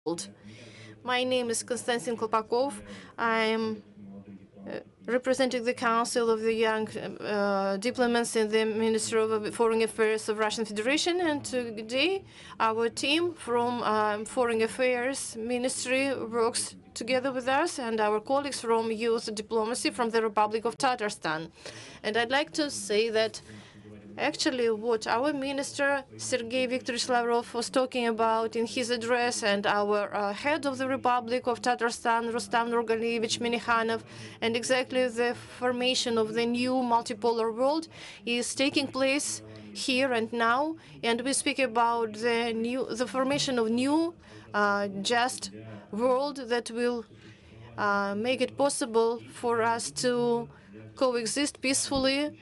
world. My name is Konstantin Kolpakov. I'm representing the Council of the Young Diplomats in the Ministry of Foreign Affairs of Russian Federation. And today, our team from Foreign Affairs Ministry works together with us and our colleagues from Youth Diplomacy from the Republic of Tatarstan. And I'd like to say that actually, what our minister, Sergei Viktorovich Lavrov, was talking about in his address, and our head of the Republic of Tatarstan, Rustam Nurgaliyevich Minikhanov, and exactly the formation of the new multipolar world is taking place here and now. And we speak about the formation of new, just world that will make it possible for us to coexist peacefully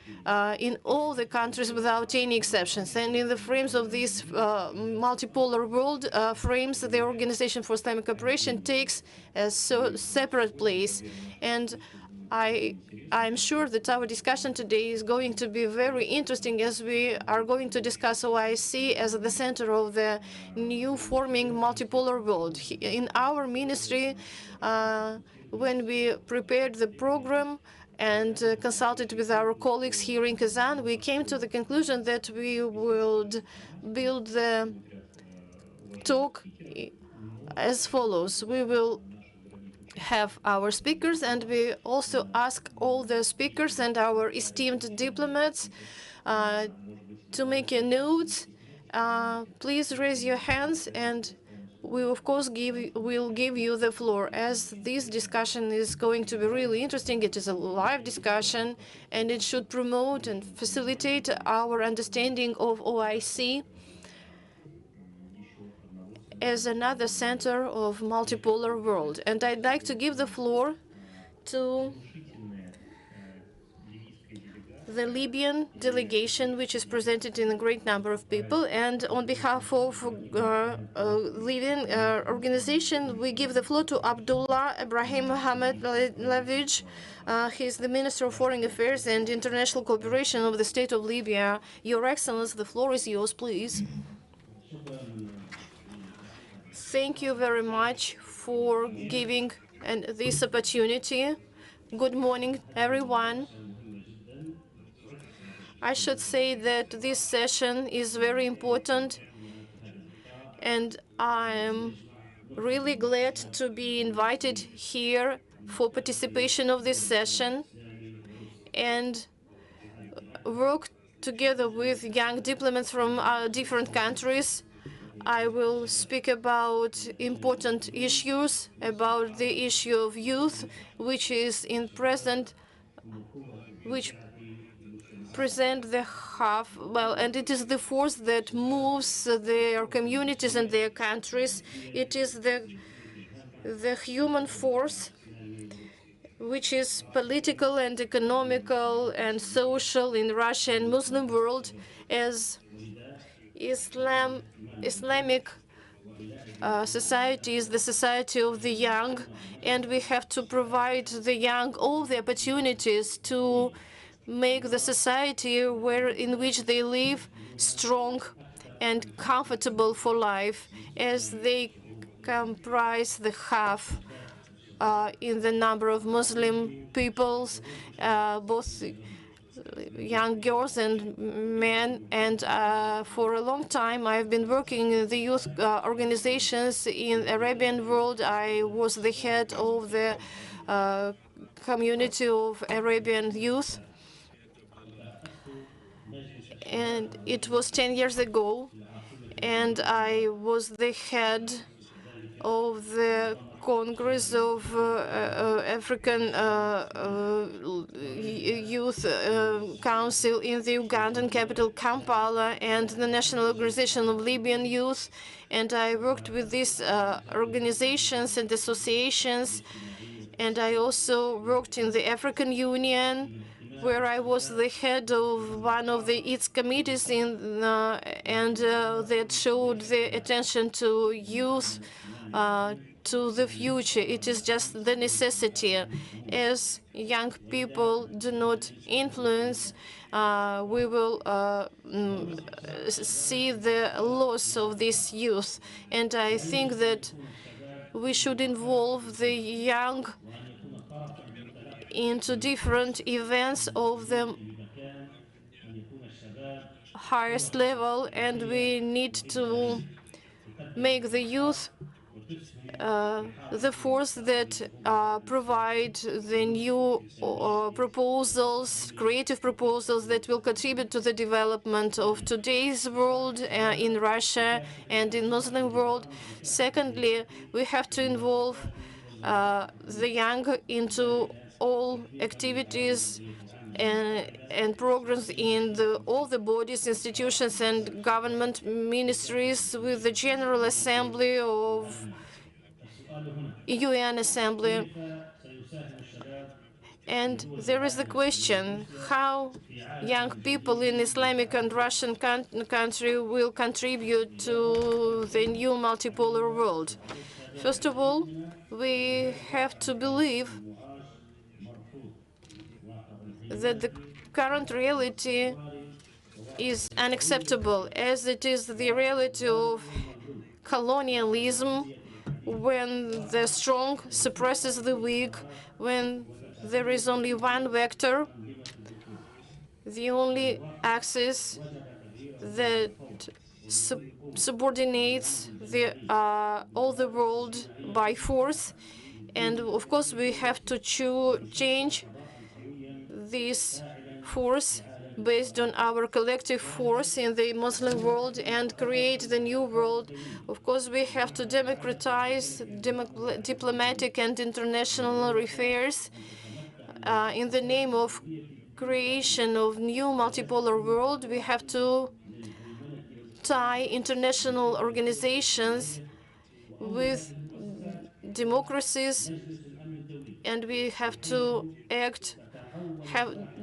in all the countries without any exceptions. And in the frames of this multipolar world frames, the Organization for Islamic Cooperation takes a separate place. And I'm sure that our discussion today is going to be very interesting, as we are going to discuss OIC as the center of the new forming multipolar world. In our ministry, when we prepared the program and consulted with our colleagues here in Kazan, we came to the conclusion that we would build the talk as follows. We will have our speakers, and we also ask all the speakers and our esteemed diplomats to make a note. Please raise your hands, and we of course will give you the floor, as this discussion is going to be really interesting. It is a live discussion, and it should promote and facilitate our understanding of OIC as another center of multipolar world. And I'd like to give the floor to the Libyan delegation, which is presented in a great number of people. And on behalf of Libyan organization, we give the floor to Abdullah Ibrahim Mohammed Lavij. He is the Minister of Foreign Affairs and International Cooperation of the State of Libya. Your Excellency, the floor is yours, please. Thank you very much for giving this opportunity. Good morning, everyone. I should say that this session is very important, and I'm really glad to be invited here for participation of this session and work together with young diplomats from different countries. I will speak about important issues, about the issue of youth, which is in present, which present the and it is the force that moves their communities and their countries. It is the human force, which is political and economical and social in Russia and Muslim world, as Islamic society is the society of the young, and we have to provide the young all the opportunities to make the society in which they live strong and comfortable for life, as they comprise the half in the number of Muslim peoples, both young girls and men. And for a long time, I've been working in the youth organizations in Arabian world. I was the head of the community of Arabian youth. And it was 10 years ago, and I was the head of the Congress of African Youth Council in the Ugandan capital Kampala, and the National Organization of Libyan Youth. And I worked with these organizations and associations, and I also worked in the African Union, where I was the head of one of its committees that showed the attention to youth, to the future. It is just the necessity. As young people do not influence, we will see the loss of this youth. And I think that we should involve the young into different events of the highest level, and we need to make the youth the force that provide the new proposals, creative proposals that will contribute to the development of today's world in Russia and in Muslim world. Secondly, we have to involve the young into all activities and programs in all the bodies, institutions, and government ministries with the General Assembly of UN Assembly. And there is the question how young people in Islamic and Russian country will contribute to the new multipolar world. First of all, we have to believe that the current reality is unacceptable, as it is the reality of colonialism, when the strong suppresses the weak, when there is only one vector, the only axis that subordinates all the world by force. And of course, we have to change this force based on our collective force in the Muslim world and create the new world. Of course, we have to democratize diplomatic and international affairs in the name of creation of new multipolar world. We have to tie international organizations with democracies, and we have to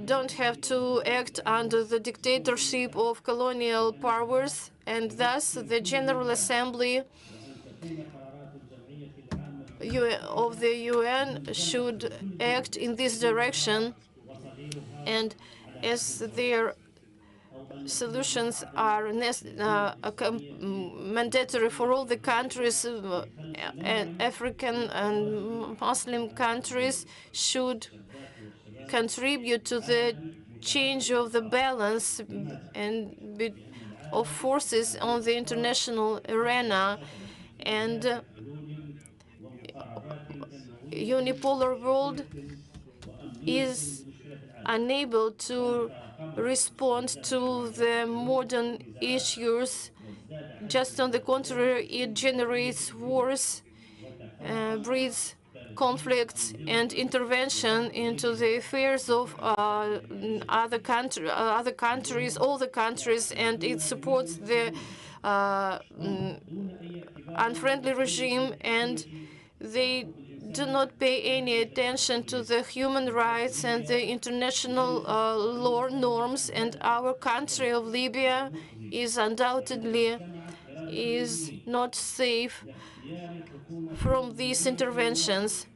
don't have to act under the dictatorship of colonial powers, and thus the General Assembly of the UN should act in this direction, and as their solutions are mandatory for all the countries, African and Muslim countries should contribute to the change of the balance and of forces on the international arena. And unipolar world is unable to respond to the modern issues. Just on the contrary, it generates wars, breeds conflicts and intervention into the affairs of other countries, all the countries, and it supports the unfriendly regime, and they do not pay any attention to the human rights and the international law norms. And our country of Libya is undoubtedly not safe from these interventions.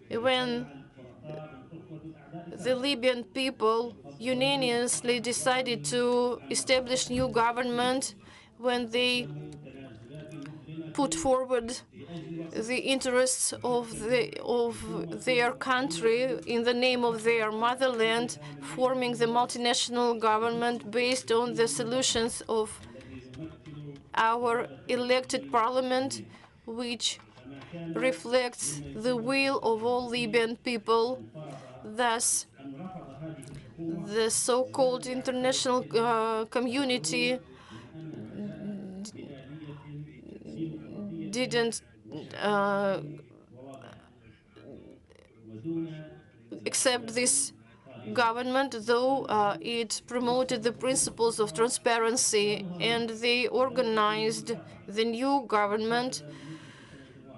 When the Libyan people unanimously decided to establish new government, when they put forward the interests of their country in the name of their motherland, forming the multinational government based on the solutions of our elected parliament, which reflects the will of all Libyan people. Thus, the so-called international community didn't accept this government, though it promoted the principles of transparency, and they organized the new government,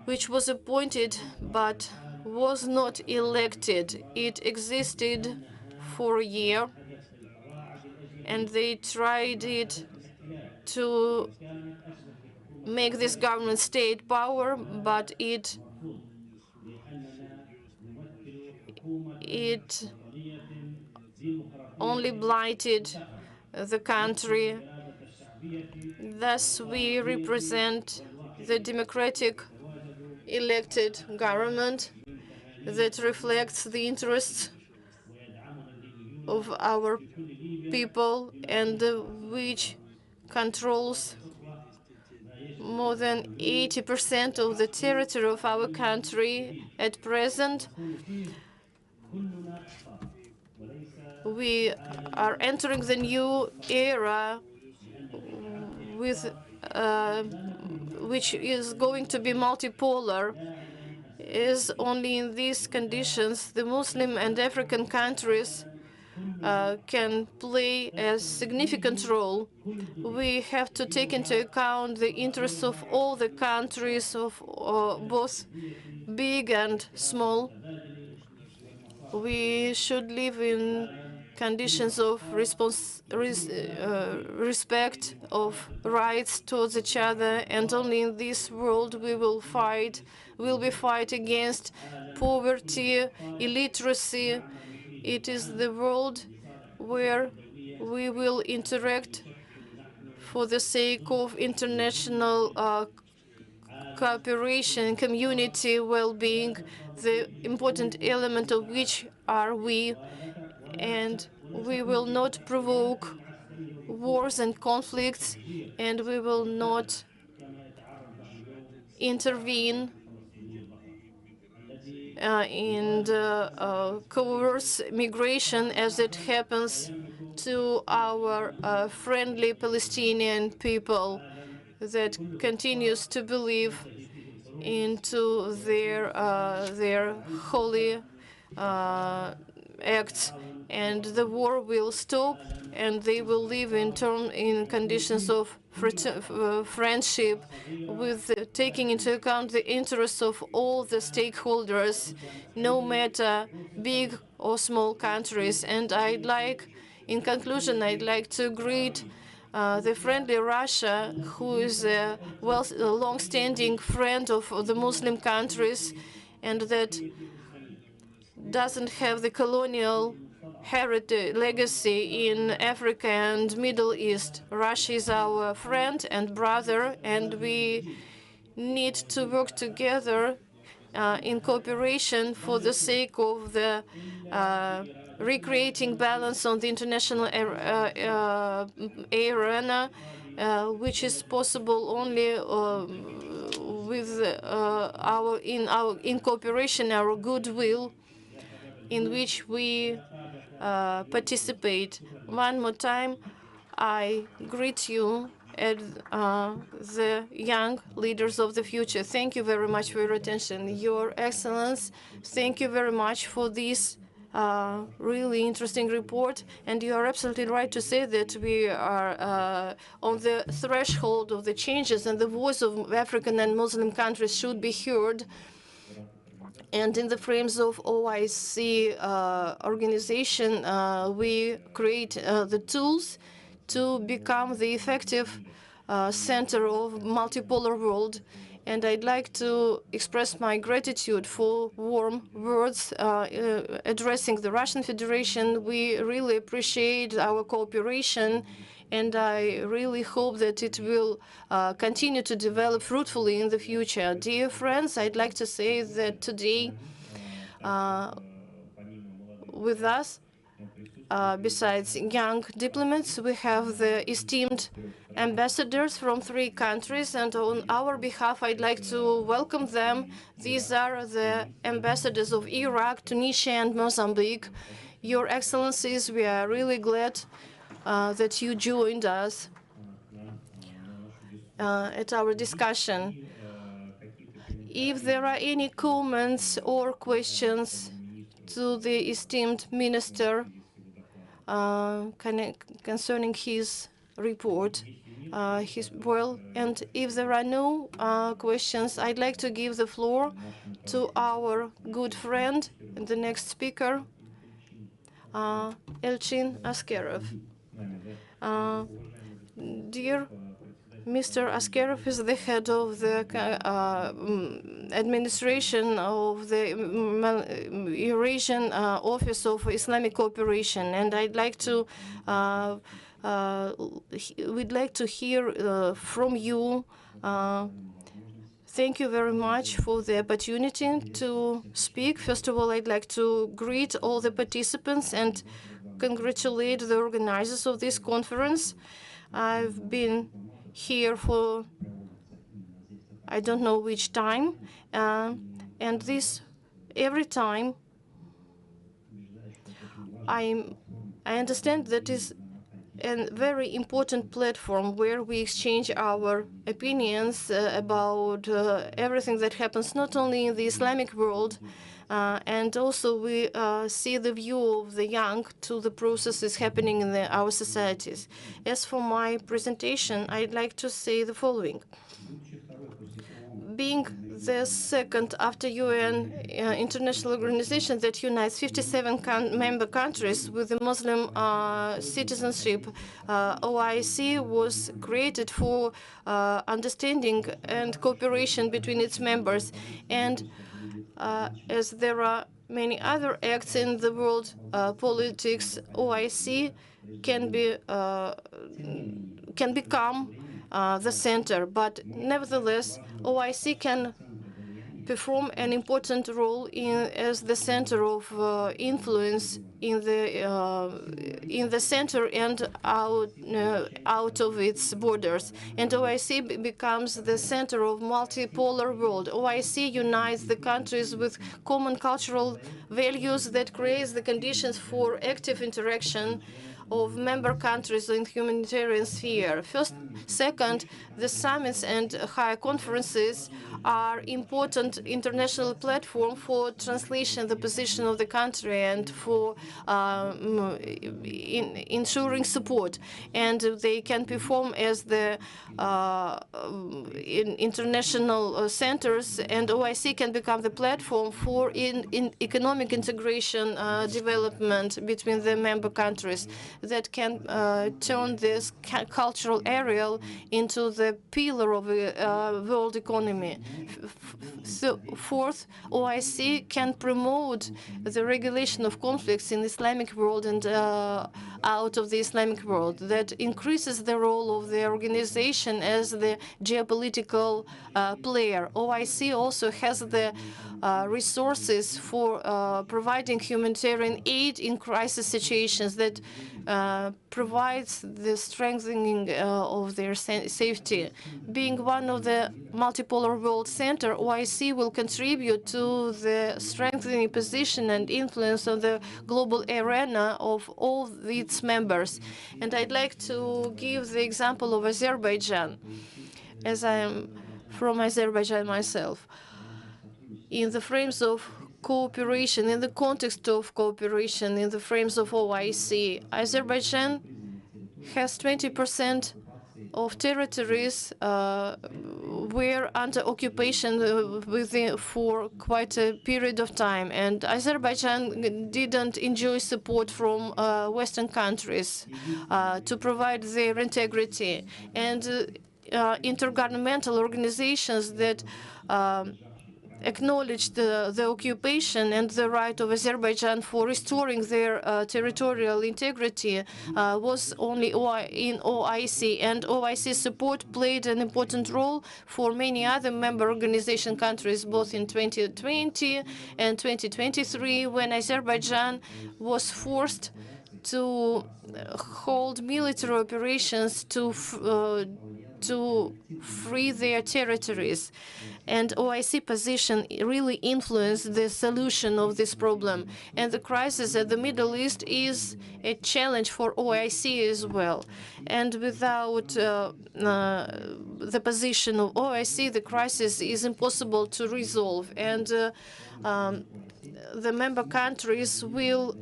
which was appointed but was not elected. It existed for a year, and they tried it to make this government state power, but it only blighted the country. Thus, we represent the democratic elected government that reflects the interests of our people and which controls more than 80% of the territory of our country at present. We are entering the new era with which is going to be multipolar. Is only in these conditions the Muslim and African countries can play a significant role. We have to take into account the interests of all the countries, of both big and small. We should live in conditions of respect of rights towards each other, and only in this world we will be fight against poverty, illiteracy. It is the world where we will interact for the sake of international cooperation, community well-being, the important element of which are we, and we will not provoke wars and conflicts, and we will not intervene and coerce migration as it happens to our friendly Palestinian people that continues to believe into their holy acts, and the war will stop, and they will live in conditions of friendship, with taking into account the interests of all the stakeholders, no matter big or small countries. And in conclusion, I'd like to greet the friendly Russia, who is a long-standing friend of the Muslim countries, and that doesn't have the colonial heritage legacy in Africa and Middle East. Russia is our friend and brother, and we need to work together in cooperation for the sake of the recreating balance on the international arena, which is possible only with in cooperation, our goodwill, in which we participate. One more time, I greet you as the young leaders of the future. Thank you very much for your attention. Your Excellence, thank you very much for this really interesting report. And you are absolutely right to say that we are on the threshold of the changes, and the voice of African and Muslim countries should be heard. And in the frames of OIC organization, we create the tools to become the effective center of multipolar world. And I'd like to express my gratitude for warm words addressing the Russian Federation. We really appreciate our cooperation, and I really hope that it will continue to develop fruitfully in the future. Dear friends, I'd like to say that today with us, besides young diplomats, we have the esteemed ambassadors from 3 countries, and on our behalf, I'd like to welcome them. These are the ambassadors of Iraq, Tunisia, and Mozambique. Your Excellencies, we are really glad that you joined us at our discussion. If there are any comments or questions to the esteemed minister concerning his report, and if there are no questions, I'd like to give the floor to our good friend, the next speaker, Elchin Askerov. Dear Mr. Askerov is the head of the administration of the Eurasian Office of Islamic Cooperation, and I'd like to we'd like to hear from you Thank you very much for the opportunity to speak. First of all, I'd like to greet all the participants and congratulate the organizers of this conference. I've been here for I don't know which time, and this every time I understand that is a very important platform where we exchange our opinions about everything that happens not only in the Islamic world, and also we see the view of the young to the processes happening in our societies. As for my presentation, I'd like to say the following. Being the second after UN international organization that unites 57 member countries with the Muslim citizenship, OIC was created for understanding and cooperation between its members. And as there are many other acts in the world politics, OIC can become the center. But nevertheless, OIC can perform an important role as the center of influence in the center and out of its borders. And OIC becomes the center of multipolar world. OIC unites the countries with common cultural values that creates the conditions for active interaction of member countries in humanitarian sphere. Second, the summits and high conferences are important international platform for translation the position of the country and for ensuring support. And they can perform as the international centers, and OIC can become the platform for economic integration development between the member countries that can turn this cultural area into the pillar of the world economy. So, fourth, OIC can promote the regulation of conflicts in the Islamic world and out of the Islamic world. That increases the role of the organization as the geopolitical player. OIC also has the resources for providing humanitarian aid in crisis situations that provides the strengthening of their safety. Being one of the multipolar world center, OIC will contribute to the strengthening position and influence on the global arena of all its members. And I'd like to give the example of Azerbaijan, as I am from Azerbaijan myself. In the frames of cooperation, in the context of cooperation, in the frames of OIC, Azerbaijan has 20% of territories were under occupation for quite a period of time. And Azerbaijan didn't enjoy support from Western countries to provide their integrity. And intergovernmental organizations that acknowledged the occupation and the right of Azerbaijan for restoring their territorial integrity was only in OIC, and OIC support played an important role for many other member organization countries, both in 2020 and 2023, when Azerbaijan was forced to hold military operations to free their territories. And OIC position really influenced the solution of this problem. And the crisis at the Middle East is a challenge for OIC as well. And without the position of OIC, the crisis is impossible to resolve. And the member countries will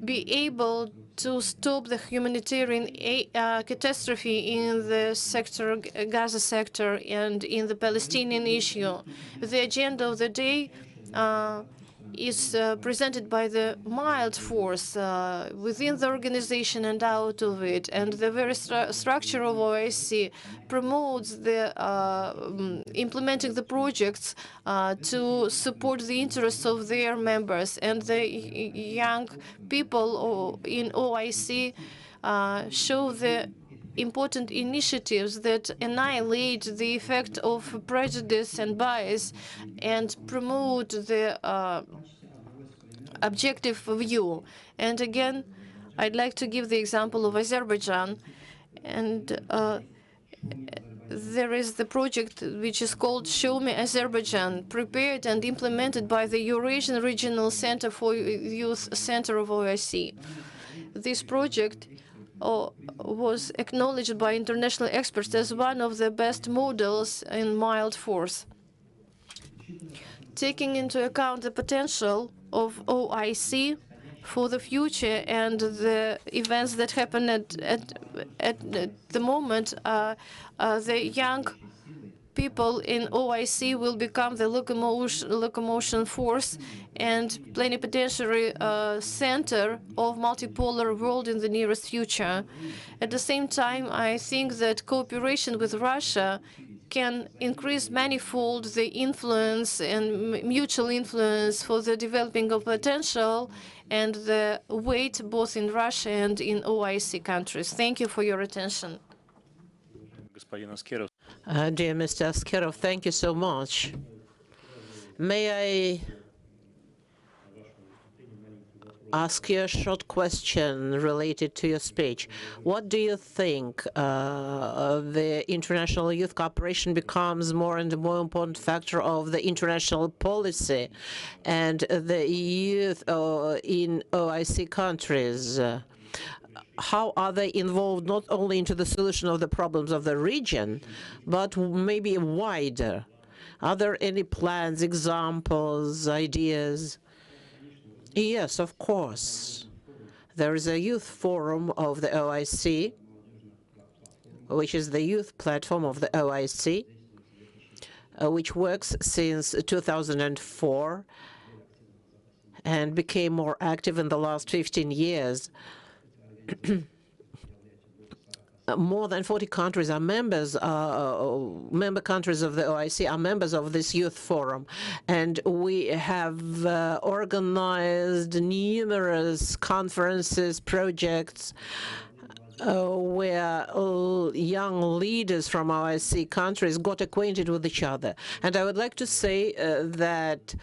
be able to stop the humanitarian catastrophe in the sector, Gaza sector, and in the Palestinian issue. The agenda of the day is presented by the mild force within the organization and out of it. And the very structure of OIC promotes the implementing the projects to support the interests of their members. And the young people in OIC show the important initiatives that annihilate the effect of prejudice and bias and promote the objective view. And again, I'd like to give the example of Azerbaijan. And there is the project which is called Show Me Azerbaijan, prepared and implemented by the Eurasian Regional Center for Youth Center of OIC. This project was acknowledged by international experts as one of the best models in mild force. Taking into account the potential of OIC for the future and the events that happen at the moment, the young people in OIC will become the locomotion force and plenipotentiary center of multipolar world in the nearest future. At the same time, I think that cooperation with Russia can increase manifold the influence and mutual influence for the developing of potential and the weight both in Russia and in OIC countries. Thank you for your attention. Dear Mr. Askerov, thank you so much. May I ask you a short question related to your speech? What do you think the international youth cooperation becomes more and more important factor of the international policy and the youth in OIC countries? How are they involved not only into the solution of the problems of the region, but maybe wider? Are there any plans, examples, ideas? Yes, of course. There is a youth forum of the OIC, which is the youth platform of the OIC, which works since 2004 and became more active in the last 15 years. More than 40 countries are members, member countries of the OIC are members of this youth forum. And we have organized numerous conferences, projects, where young leaders from OIC countries got acquainted with each other. And I would like to say that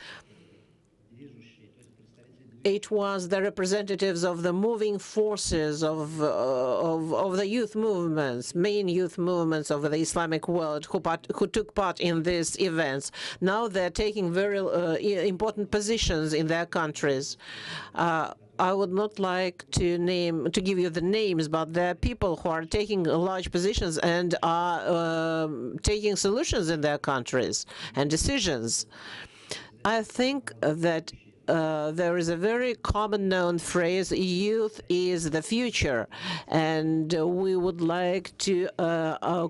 it was the representatives of the moving forces of the youth movements, main youth movements of the Islamic world who took part in these events. Now they're taking very important positions in their countries. I would not like to give you the names, but there are people who are taking large positions and are taking solutions in their countries and decisions. I think that there is a very common known phrase, youth is the future, and we would like to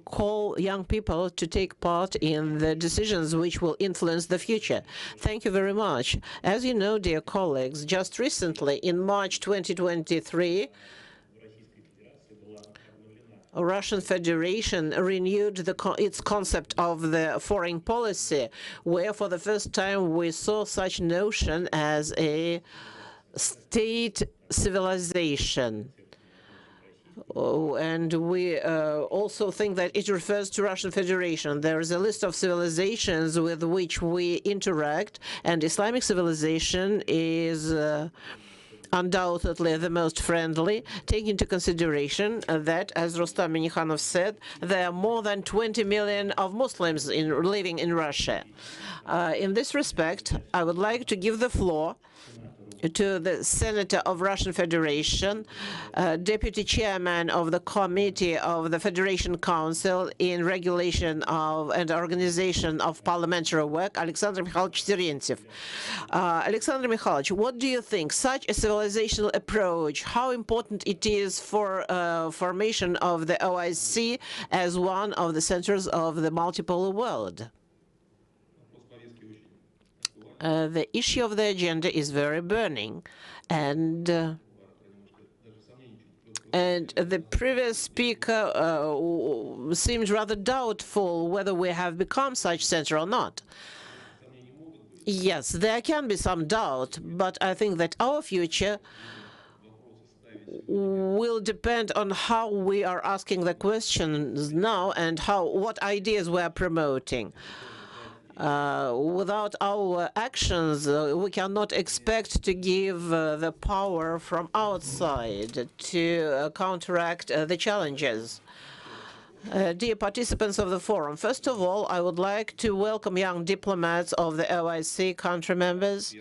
call young people to take part in the decisions which will influence the future. Thank you very much. As you know, dear colleagues, just recently, in March 2023, Russian Federation renewed its concept of the foreign policy, where for the first time we saw such notion as a state civilization. And we also think that it refers to Russian Federation. There is a list of civilizations with which we interact, and Islamic civilization is undoubtedly the most friendly, taking into consideration that, as Rustam Minnikhanov said, there are more than 20 million of Muslims living in Russia. In this respect, I would like to give the floor to the Senator of Russian Federation, Deputy Chairman of the Committee of the Federation Council in Regulation of and Organization of Parliamentary Work, Alexander Mikhailovich Terentiev. Alexander Mikhailovich, what do you think? Such a civilizational approach, how important it is for formation of the OIC as one of the centers of the multipolar world? The issue of the agenda is very burning, and the previous speaker seemed rather doubtful whether we have become such center or not. Yes, there can be some doubt, but I think that our future will depend on how we are asking the questions now and what ideas we are promoting. Without our actions, we cannot expect to give the power from outside to counteract the challenges. Dear participants of the forum, first of all, I would like to welcome young diplomats of the OIC country members.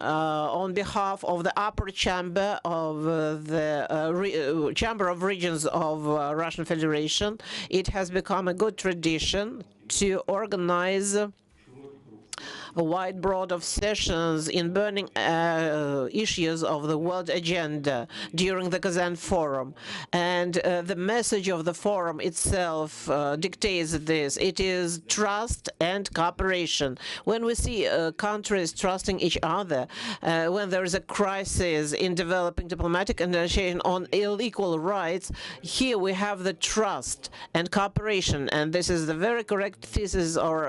On behalf of the upper chamber of the Chamber of Regions of Russian Federation, it has become a good tradition to organize a wide broad of sessions in burning issues of the world agenda during the Kazan Forum. And the message of the forum itself dictates this. It is trust and cooperation. When we see countries trusting each other, when there is a crisis in developing diplomatic negotiation on equal rights, here we have the trust and cooperation. And this is the very correct thesis or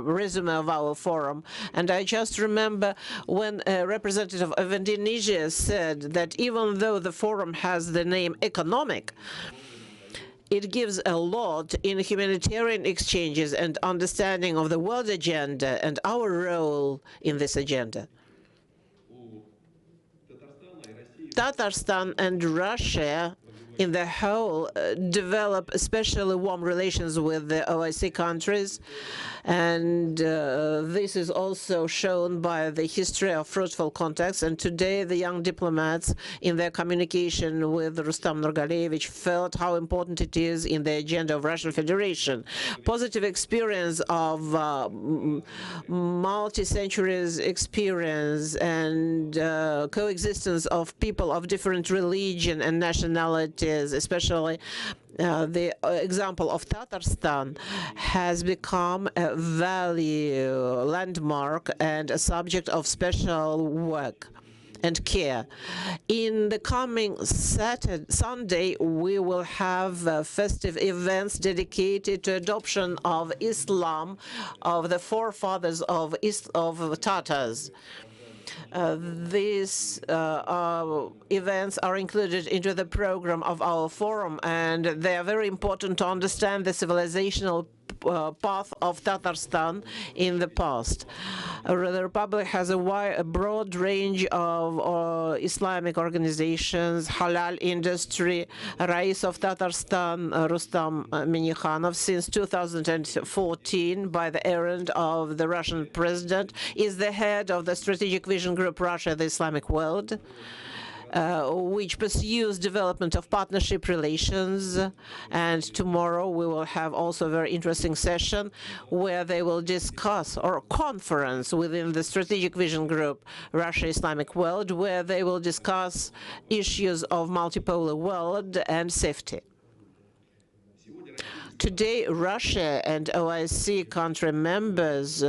resume of our forum. And I just remember when a representative of Indonesia said that even though the forum has the name economic, it gives a lot in humanitarian exchanges and understanding of the world agenda and our role in this agenda. Tatarstan and Russia in the whole develop especially warm relations with the OIC countries, and this is also shown by the history of fruitful contacts. And today the young diplomats in their communication with Rustam Nurgalevich felt how important it is in the agenda of Russian Federation. Positive experience of multi-centuries experience and coexistence of people of different religion and nationalities, especially the example of Tatarstan, has become a value landmark and a subject of special work and care. In the coming Sunday, we will have festive events dedicated to adoption of Islam, of the forefathers of Tatars. These events are included into the program of our forum, and they are very important to understand the civilizational path of Tatarstan in the past. The Republic has a broad range of Islamic organizations, halal industry. Rais of Tatarstan, Rustam Minikhanov, since 2014, by the errand of the Russian president, is the head of the strategic vision group Russia, the Islamic World, which pursues development of partnership relations. And tomorrow we will have also a very interesting session where they will discuss, or conference within the strategic vision group Russia Islamic World, where they will discuss issues of multipolar world and safety. Today, Russia and OIC country members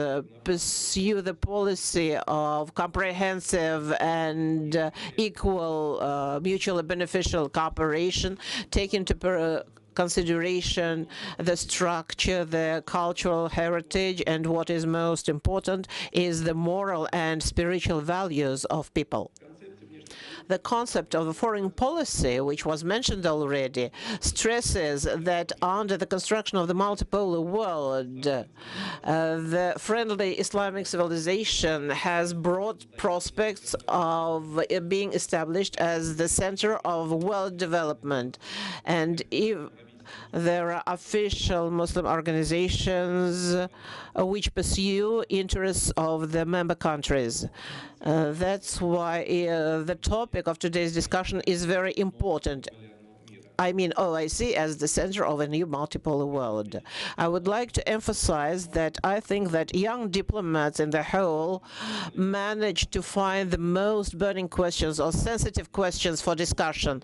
pursue the policy of comprehensive and equal mutually beneficial cooperation, taking into consideration the structure, the cultural heritage, and what is most important is the moral and spiritual values of people. The concept of a foreign policy, which was mentioned already, stresses that under the construction of the multipolar world, the friendly Islamic civilization has broad prospects of being established as the center of world development. And if there are official Muslim organizations which pursue interests of the member countries. That's why the topic of today's discussion is very important. I mean OIC as the center of a new multipolar world. I would like to emphasize that I think that young diplomats in the whole managed to find the most burning questions or sensitive questions for discussion.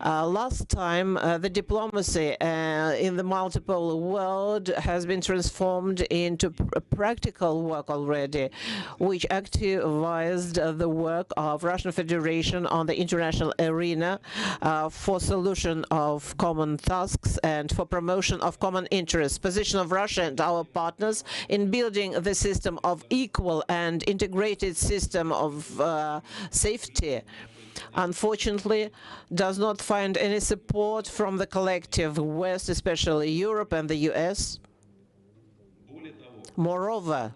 Last time, the diplomacy in the multipolar world has been transformed into practical work already, which activized the work of Russian Federation on the international arena for solution of common tasks and for promotion of common interests. Position of Russia and our partners in building the system of equal and integrated system of safety unfortunately, does not find any support from the collective West, especially Europe and the US. Moreover,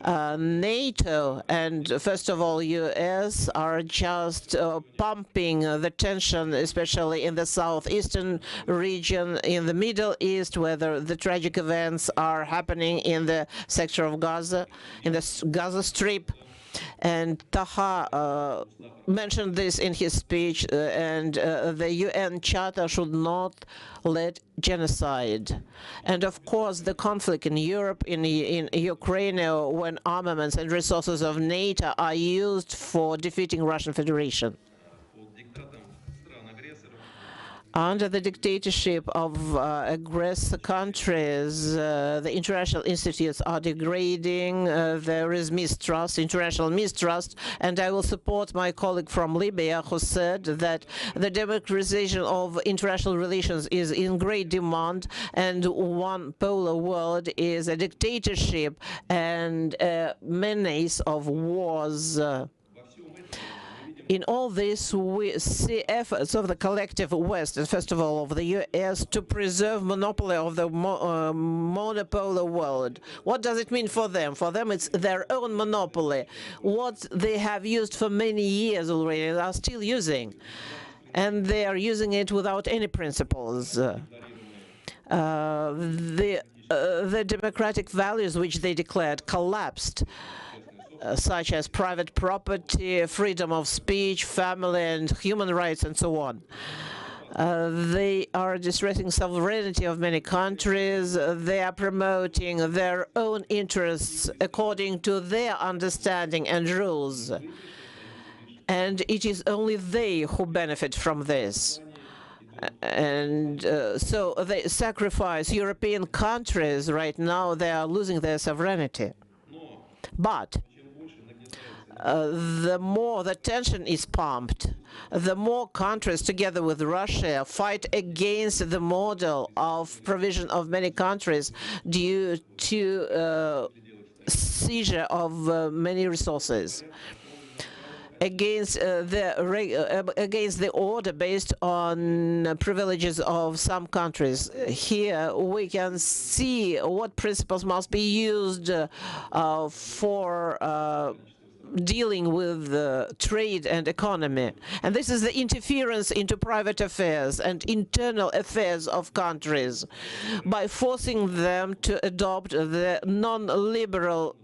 NATO and, first of all, US are just pumping the tension, especially in the southeastern region, in the Middle East, where the tragic events are happening in the sector of Gaza, in the Gaza Strip. And Taha mentioned this in his speech, and the UN Charter should not let genocide. And of course, the conflict in Europe, in Ukraine, when armaments and resources of NATO are used for defeating Russian Federation. Under the dictatorship of aggressor countries, the international institutes are degrading, there is mistrust, international mistrust, and I will support my colleague from Libya who said that the democratization of international relations is in great demand, and one polar world is a dictatorship and a menace of wars. In all this, we see efforts of the collective West, and first of all of the US, to preserve monopoly of the monopolar world. What does it mean for them? For them, it's their own monopoly. What they have used for many years already, they are still using. And they are using it without any principles. The democratic values which they declared collapsed. Such as private property, freedom of speech, family and human rights, and so on. They are distressing sovereignty of many countries. They are promoting their own interests according to their understanding and rules. And it is only they who benefit from this. And so they sacrifice European countries. Right now, they are losing their sovereignty. But the more the tension is pumped, the more countries, together with Russia, fight against the model of provision of many countries due to seizure of many resources, against the order based on privileges of some countries. Here we can see what principles must be used for dealing with trade and economy. And this is the interference into private affairs and internal affairs of countries by forcing them to adopt the non-liberal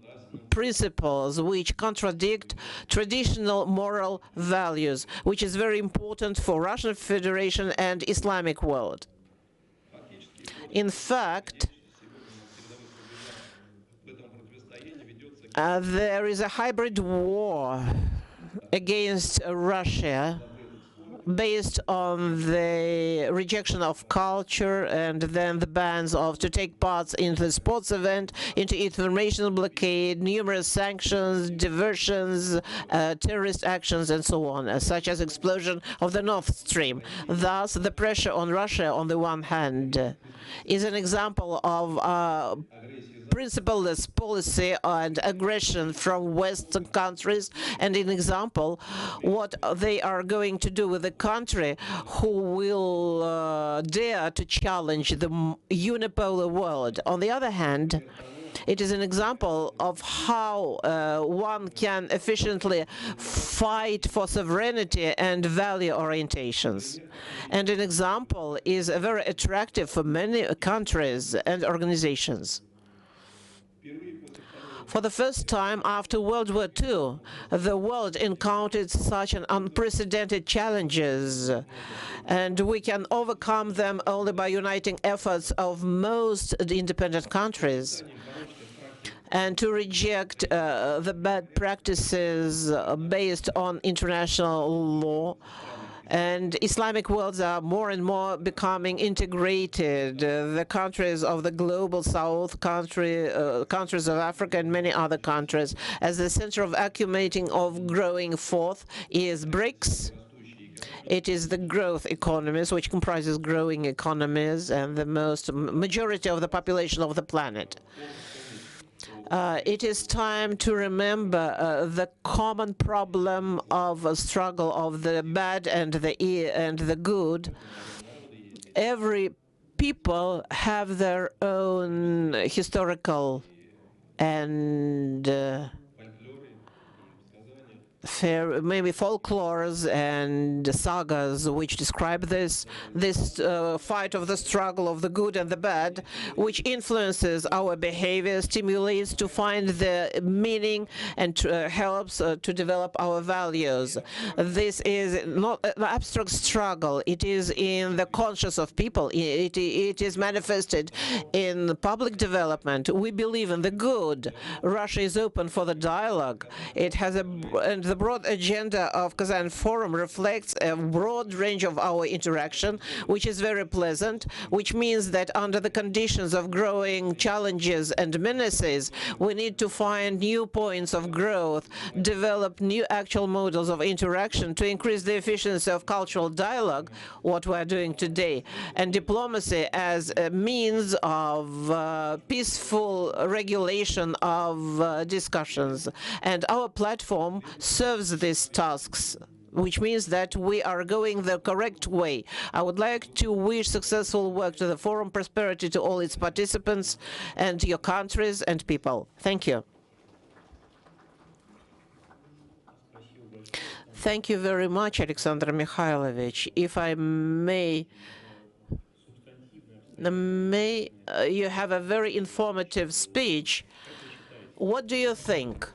principles which contradict traditional moral values, which is very important for Russian Federation and Islamic world. In fact, there is a hybrid war against Russia based on the rejection of culture and then the bans of to take part in the sports event, into information blockade, numerous sanctions, diversions, terrorist actions, and so on, such as explosion of the Nord Stream. Thus, the pressure on Russia, on the one hand, is an example of principleless policy and aggression from Western countries, and an example what they are going to do with a country who will dare to challenge the unipolar world. On the other hand, it is an example of how one can efficiently fight for sovereignty and value orientations. And an example is very attractive for many countries and organizations. For the first time after World War II, the world encountered such an unprecedented challenges, and we can overcome them only by uniting efforts of most independent countries and to reject the bad practices based on international law. And Islamic worlds are more and more becoming integrated. The countries of the global south, countries of Africa, and many other countries. As the center of accumulating of growing forth is BRICS. It is the growth economies, which comprises growing economies and the majority of the population of the planet. It is time to remember the common problem of a struggle of the bad and the good. Every people have their own historical and maybe folklores and sagas which describe this fight of the struggle of the good and the bad, which influences our behavior, stimulates to find the meaning, and helps to develop our values. This is not an abstract struggle. It is in the conscience of people. It is manifested in public development. We believe in the good. Russia is open for the dialogue. It has and the broad agenda of Kazan Forum reflects a broad range of our interaction, which is very pleasant, which means that under the conditions of growing challenges and menaces, we need to find new points of growth, develop new actual models of interaction to increase the efficiency of cultural dialogue, what we are doing today, and diplomacy as a means of peaceful regulation of discussions. And our platform serves these tasks, which means that we are going the correct way. I would like to wish successful work to the forum, prosperity to all its participants and your countries and people. Thank you. Thank you very much, Alexander Mikhailovich. If I may, you have a very informative speech. What do you think?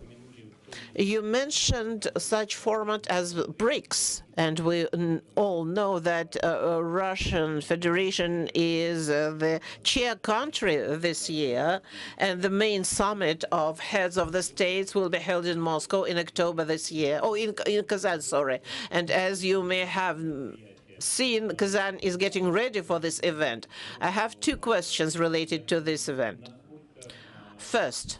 You mentioned such format as BRICS, and we all know that Russian Federation is the chair country this year, and the main summit of heads of the states will be held in Moscow in October this year, in Kazan, sorry. And as you may have seen, Kazan is getting ready for this event. I have two questions related to this event. First,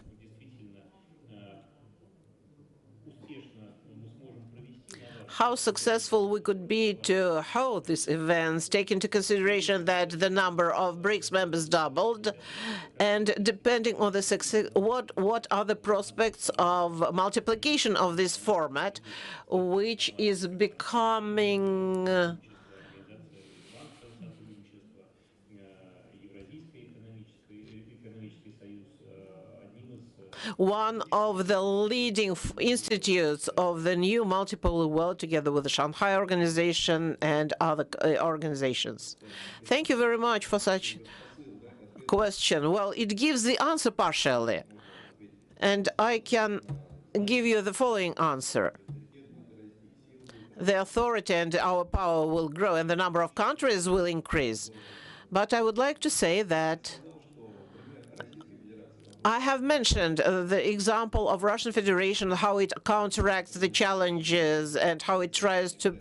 how successful we could be to hold these events, take into consideration that the number of BRICS members doubled, and depending on the success, what are the prospects of multiplication of this format, which is becoming one of the leading institutes of the new multipolar world, together with the Shanghai Organization and other organizations. Thank you very much for such question. Well, it gives the answer partially, and I can give you the following answer. The authority and our power will grow, and the number of countries will increase. But I would like to say that I have mentioned the example of Russian Federation, how it counteracts the challenges and how it tries to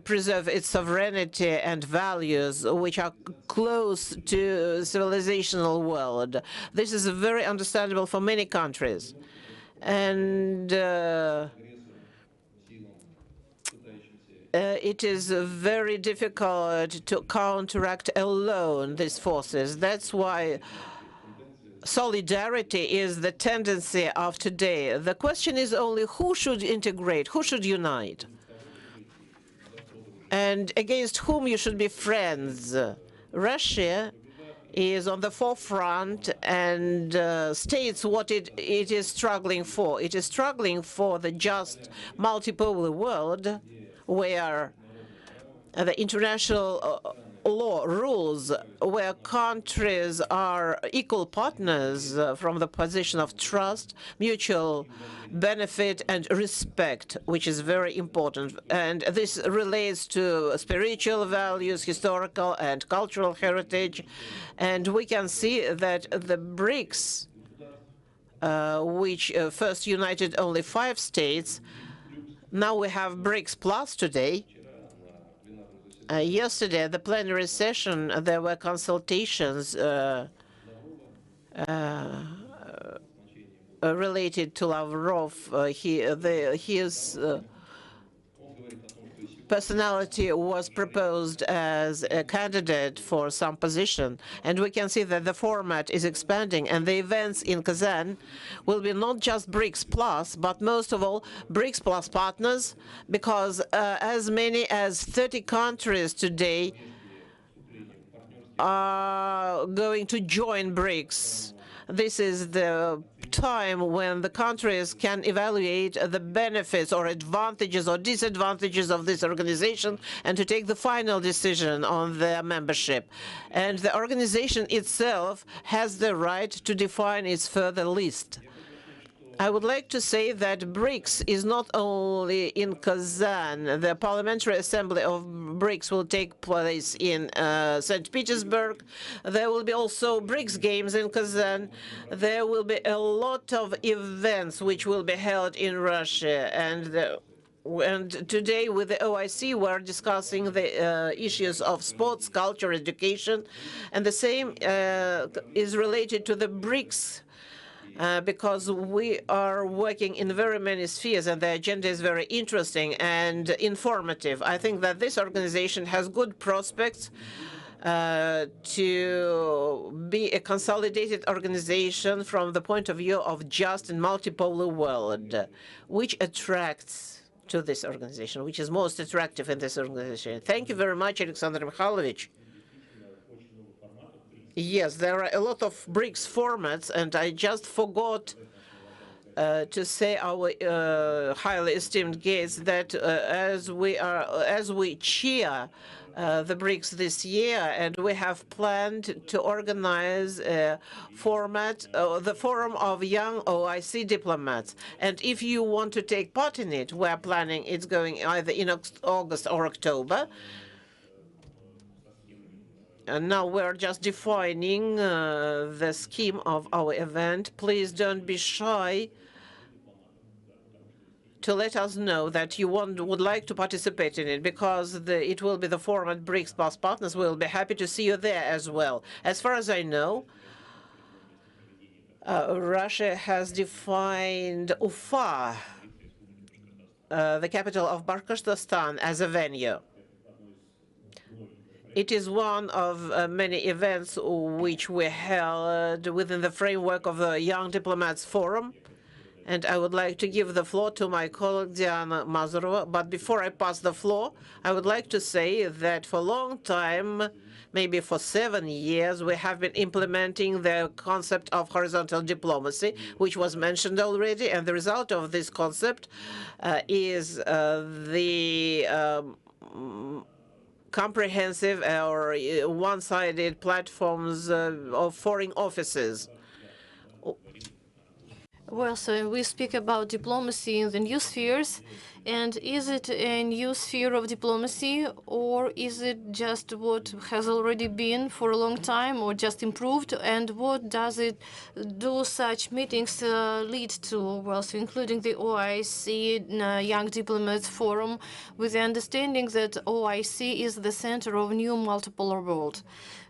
preserve its sovereignty and values, which are close to civilizational world. This is very understandable for many countries. And it is very difficult to counteract alone these forces. That's why solidarity is the tendency of today. The question is only who should integrate, who should unite, and against whom you should be friends. Russia is on the forefront and states what it is struggling for. It is struggling for the just multipolar world where the international law rules, where countries are equal partners from the position of trust, mutual benefit, and respect, which is very important. And this relates to spiritual values, historical and cultural heritage. And we can see that the BRICS, which first united only 5 states, now we have BRICS Plus today. Yesterday, at the plenary session, there were consultations related to Lavrov. personality was proposed as a candidate for some position, and we can see that the format is expanding, and the events in Kazan will be not just BRICS Plus, but most of all BRICS Plus partners, because as many as 30 countries today are going to join BRICS. This is the time when the countries can evaluate the benefits or advantages or disadvantages of this organization and to take the final decision on their membership. And the organization itself has the right to define its further list. I would like to say that BRICS is not only in Kazan. The Parliamentary Assembly of BRICS will take place in St. Petersburg. There will be also BRICS games in Kazan. There will be a lot of events which will be held in Russia. And today with the OIC, we're discussing the issues of sports, culture, education. And the same is related to the BRICS because we are working in very many spheres, and the agenda is very interesting and informative. I think that this organization has good prospects to be a consolidated organization from the point of view of just and multipolar world, which attracts to this organization, which is most attractive in this organization. Thank you very much, Alexander Mikhailovich. Yes, there are a lot of BRICS formats, and I just forgot to say our highly esteemed guests that as we cheer the BRICS this year, and we have planned to organize a format, the Forum of Young OIC Diplomats. And if you want to take part in it, we're planning it's going either in August or October. And now we're just defining the scheme of our event. Please don't be shy to let us know that you would like to participate in it, because it will be the format BRICS Plus Partners. We'll be happy to see you there as well. As far as I know, Russia has defined Ufa, the capital of Bashkortostan, as a venue. It is one of many events which we held within the framework of the Young Diplomats Forum. And I would like to give the floor to my colleague Diana Mazurova. But before I pass the floor, I would like to say that for a long time, maybe for 7 years, we have been implementing the concept of horizontal diplomacy, which was mentioned already. And the result of this concept is the comprehensive or one-sided platforms of foreign offices. Well, so we speak about diplomacy in the new spheres, and is it a new sphere of diplomacy, or is it just what has already been for a long time, or just improved? And what does it do such meetings lead to? Well, so including the OIC Young Diplomats Forum, with the understanding that OIC is the center of new multipolar world.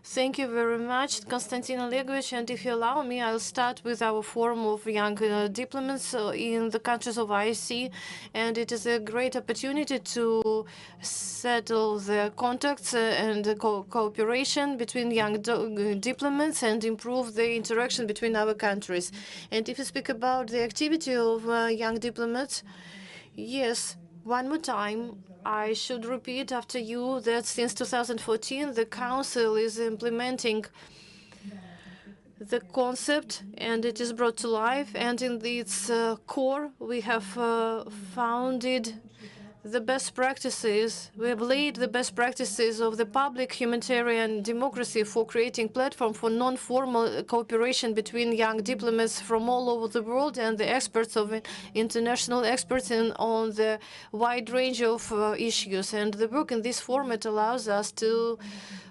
Thank you very much, Konstantin Olegovich. And if you allow me, I'll start with our Forum of Young Diplomats in the countries of OIC. And it is a great opportunity to settle the contacts and the cooperation between young diplomats and improve the interaction between our countries. And if you speak about the activity of young diplomats, yes, one more time, I should repeat after you that since 2014, the Council is implementing the concept, and it is brought to life. And in its core, we have founded the best practices. We have laid the best practices of the public humanitarian democracy for creating platform for non-formal cooperation between young diplomats from all over the world and the experts of international experts on the wide range of issues. And the work in this format allows us to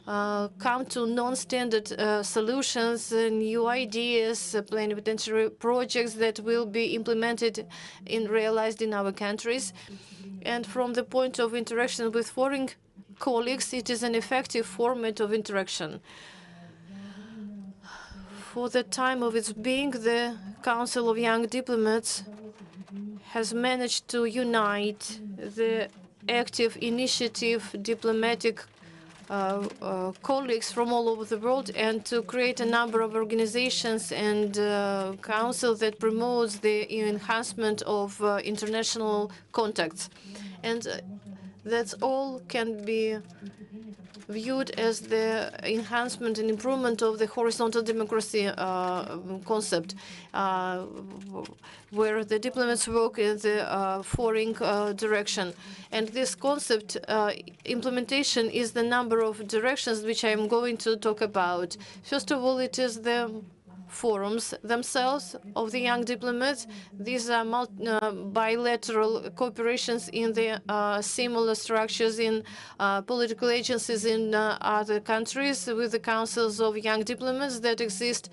come to non-standard solutions, new ideas, plenipotentiary projects that will be implemented and realized in our countries. And from the point of interaction with foreign colleagues, it is an effective format of interaction. For the time of its being, the Council of Young Diplomats has managed to unite the active initiative diplomatic colleagues from all over the world, and to create a number of organizations and council that promotes the enhancement of international contacts. And that's all can be viewed as the enhancement and improvement of the horizontal democracy concept, where the diplomats work in the foreign direction. And this concept implementation is the number of directions which I am going to talk about. First of all, it is the forums themselves of the young diplomats. These are bilateral cooperations in the similar structures in political agencies in other countries with the councils of young diplomats that exist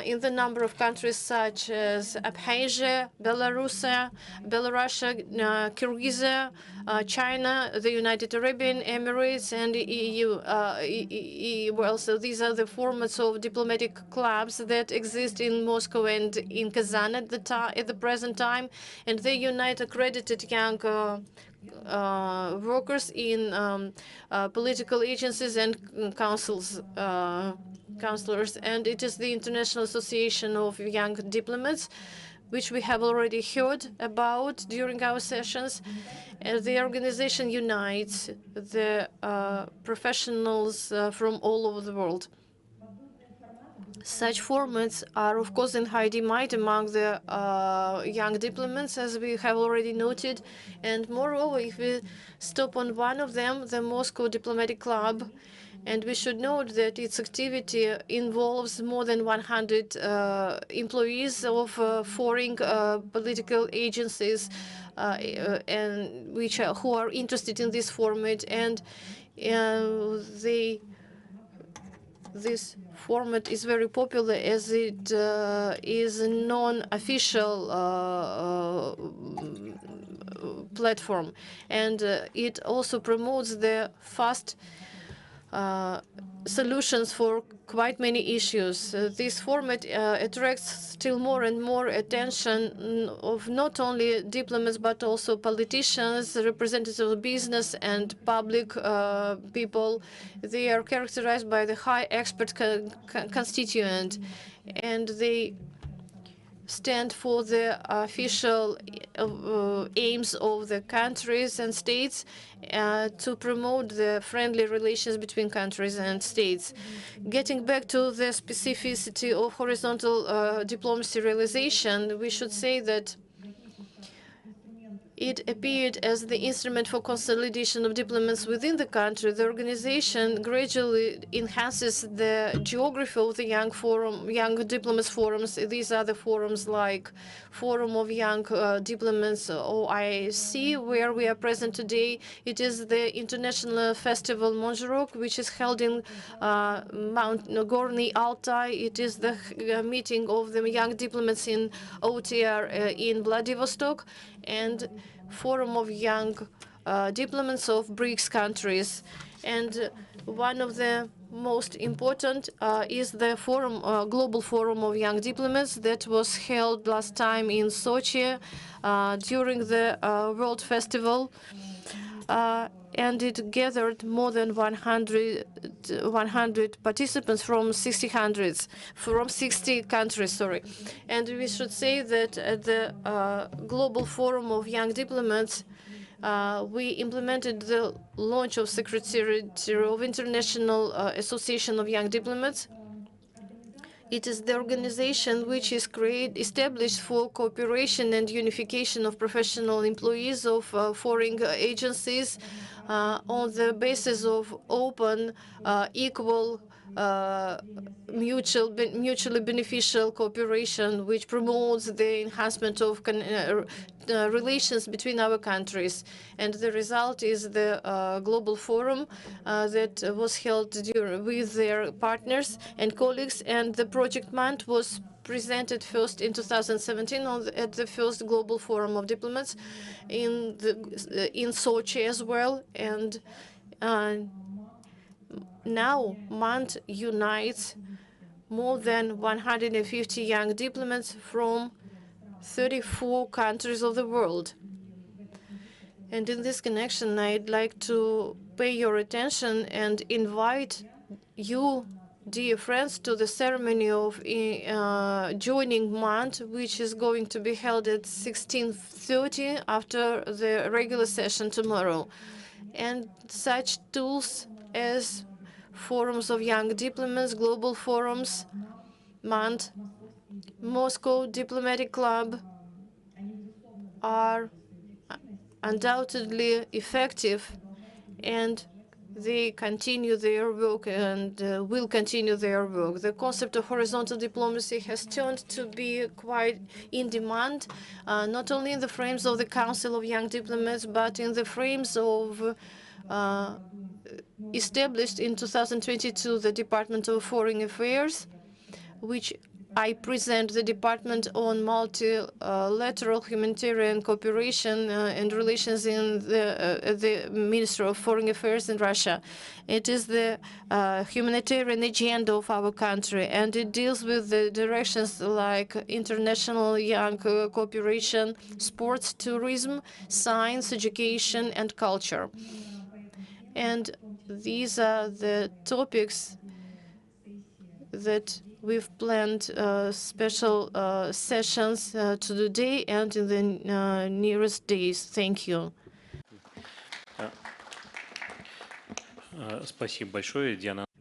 in the number of countries such as Abkhazia, Belarus, Kyrgyzstan, China, the United Arab Emirates, and EU. Well, so these are the formats of diplomatic clubs that exist in Moscow and in Kazan at the present time, and they unite accredited young workers in political agencies and counselors, and it is the International Association of Young Diplomats, which we have already heard about during our sessions. The organization unites the professionals from all over the world. Such formats are, of course, in high demand among the young diplomats, as we have already noted. And moreover, if we stop on one of them, the Moscow Diplomatic Club, and we should note that its activity involves more than 100 employees of foreign political agencies and who are interested in this format, and this format is very popular as it is a non-official platform, and it also promotes the fast solutions for quite many issues. This format attracts still more and more attention of not only diplomats but also politicians, representatives of business and public people. They are characterized by the high expert constituent, and they stand for the official aims of the countries and states to promote the friendly relations between countries and states. Getting back to the specificity of horizontal diplomacy realization, we should say that it appeared as the instrument for consolidation of diplomats within the country. The organization gradually enhances the geography of the young diplomats forums. These are the forums like Forum of Young Diplomats, OIC, where we are present today. It is the International Festival Monzhirok, which is held in Mount Gorny Altai. It is the meeting of the young diplomats in OTR in Vladivostok, and Forum of Young Diplomats of BRICS countries. And one of the most important is the Global Forum of Young Diplomats that was held last time in Sochi during the World Festival. And it gathered more than 100 participants from 60 countries. And we should say that at the Global Forum of Young Diplomats, we implemented the launch of Secretariat of International Association of Young Diplomats. It is the organization which is established for cooperation and unification of professional employees of foreign agencies on the basis of open, equal, mutually beneficial cooperation, which promotes the enhancement of relations between our countries. And the result is the global forum that was held with their partners and colleagues, and the project month was presented first in 2017 at the first Global Forum of Diplomats in Sochi as well. And now MANT unites more than 150 young diplomats from 34 countries of the world. And in this connection, I'd like to pay your attention and invite you, dear friends, to the ceremony of joining month, which is going to be held at 16:30 after the regular session tomorrow. And such tools as forums of young diplomats, global forums, month, Moscow Diplomatic Club are undoubtedly effective, and they continue their work and will continue their work. The concept of horizontal diplomacy has turned to be quite in demand, not only in the frames of the Council of Young Diplomats, but in the frames of established in 2022 the Department of Foreign Affairs, which I present the Department on Multilateral Humanitarian Cooperation and Relations in the Ministry of Foreign Affairs in Russia. It is the humanitarian agenda of our country, and it deals with the directions like international young cooperation, sports, tourism, science, education, and culture. And these are the topics that we've planned special sessions to today and in the nearest days. Thank you.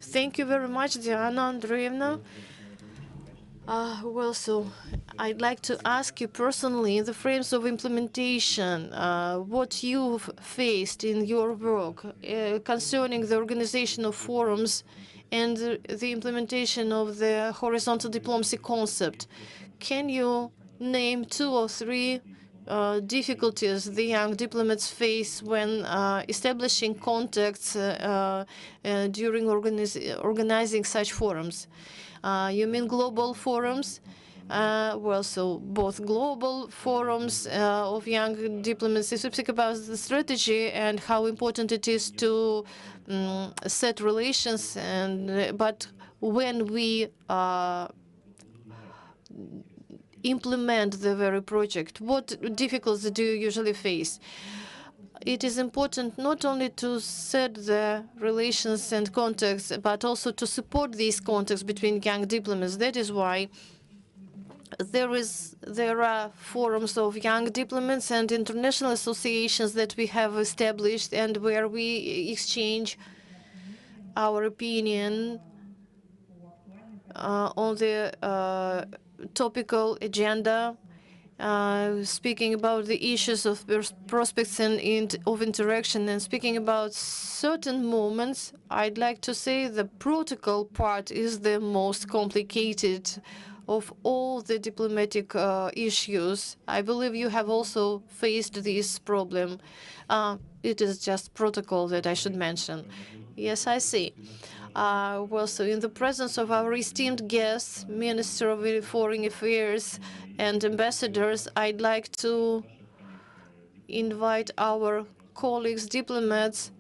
Thank you very much, Diana Andreevna. Well, so I'd like to ask you personally, in the frames of implementation, what you've faced in your work concerning the organization of forums and the implementation of the horizontal diplomacy concept. Can you name 2 or 3 difficulties the young diplomats face when establishing contacts during organizing such forums? You mean global forums? Well, so both global forums of young diplomats, if we speak about the strategy and how important it is to set relations, and but when we implement the very project, what difficulties do you usually face? It is important not only to set the relations and contacts, but also to support these contacts between young diplomats. That is why there are forums of young diplomats and international associations that we have established, and where we exchange our opinion on the topical agenda, speaking about the issues of prospects and of interaction, and speaking about certain moments. I'd like to say the protocol part is the most complicated of all the diplomatic issues. I believe you have also faced this problem. It is just protocol that I should mention. Yes, I see. Well, so in the presence of our esteemed guests, Minister of Foreign Affairs and ambassadors, I'd like to invite our colleagues, diplomats,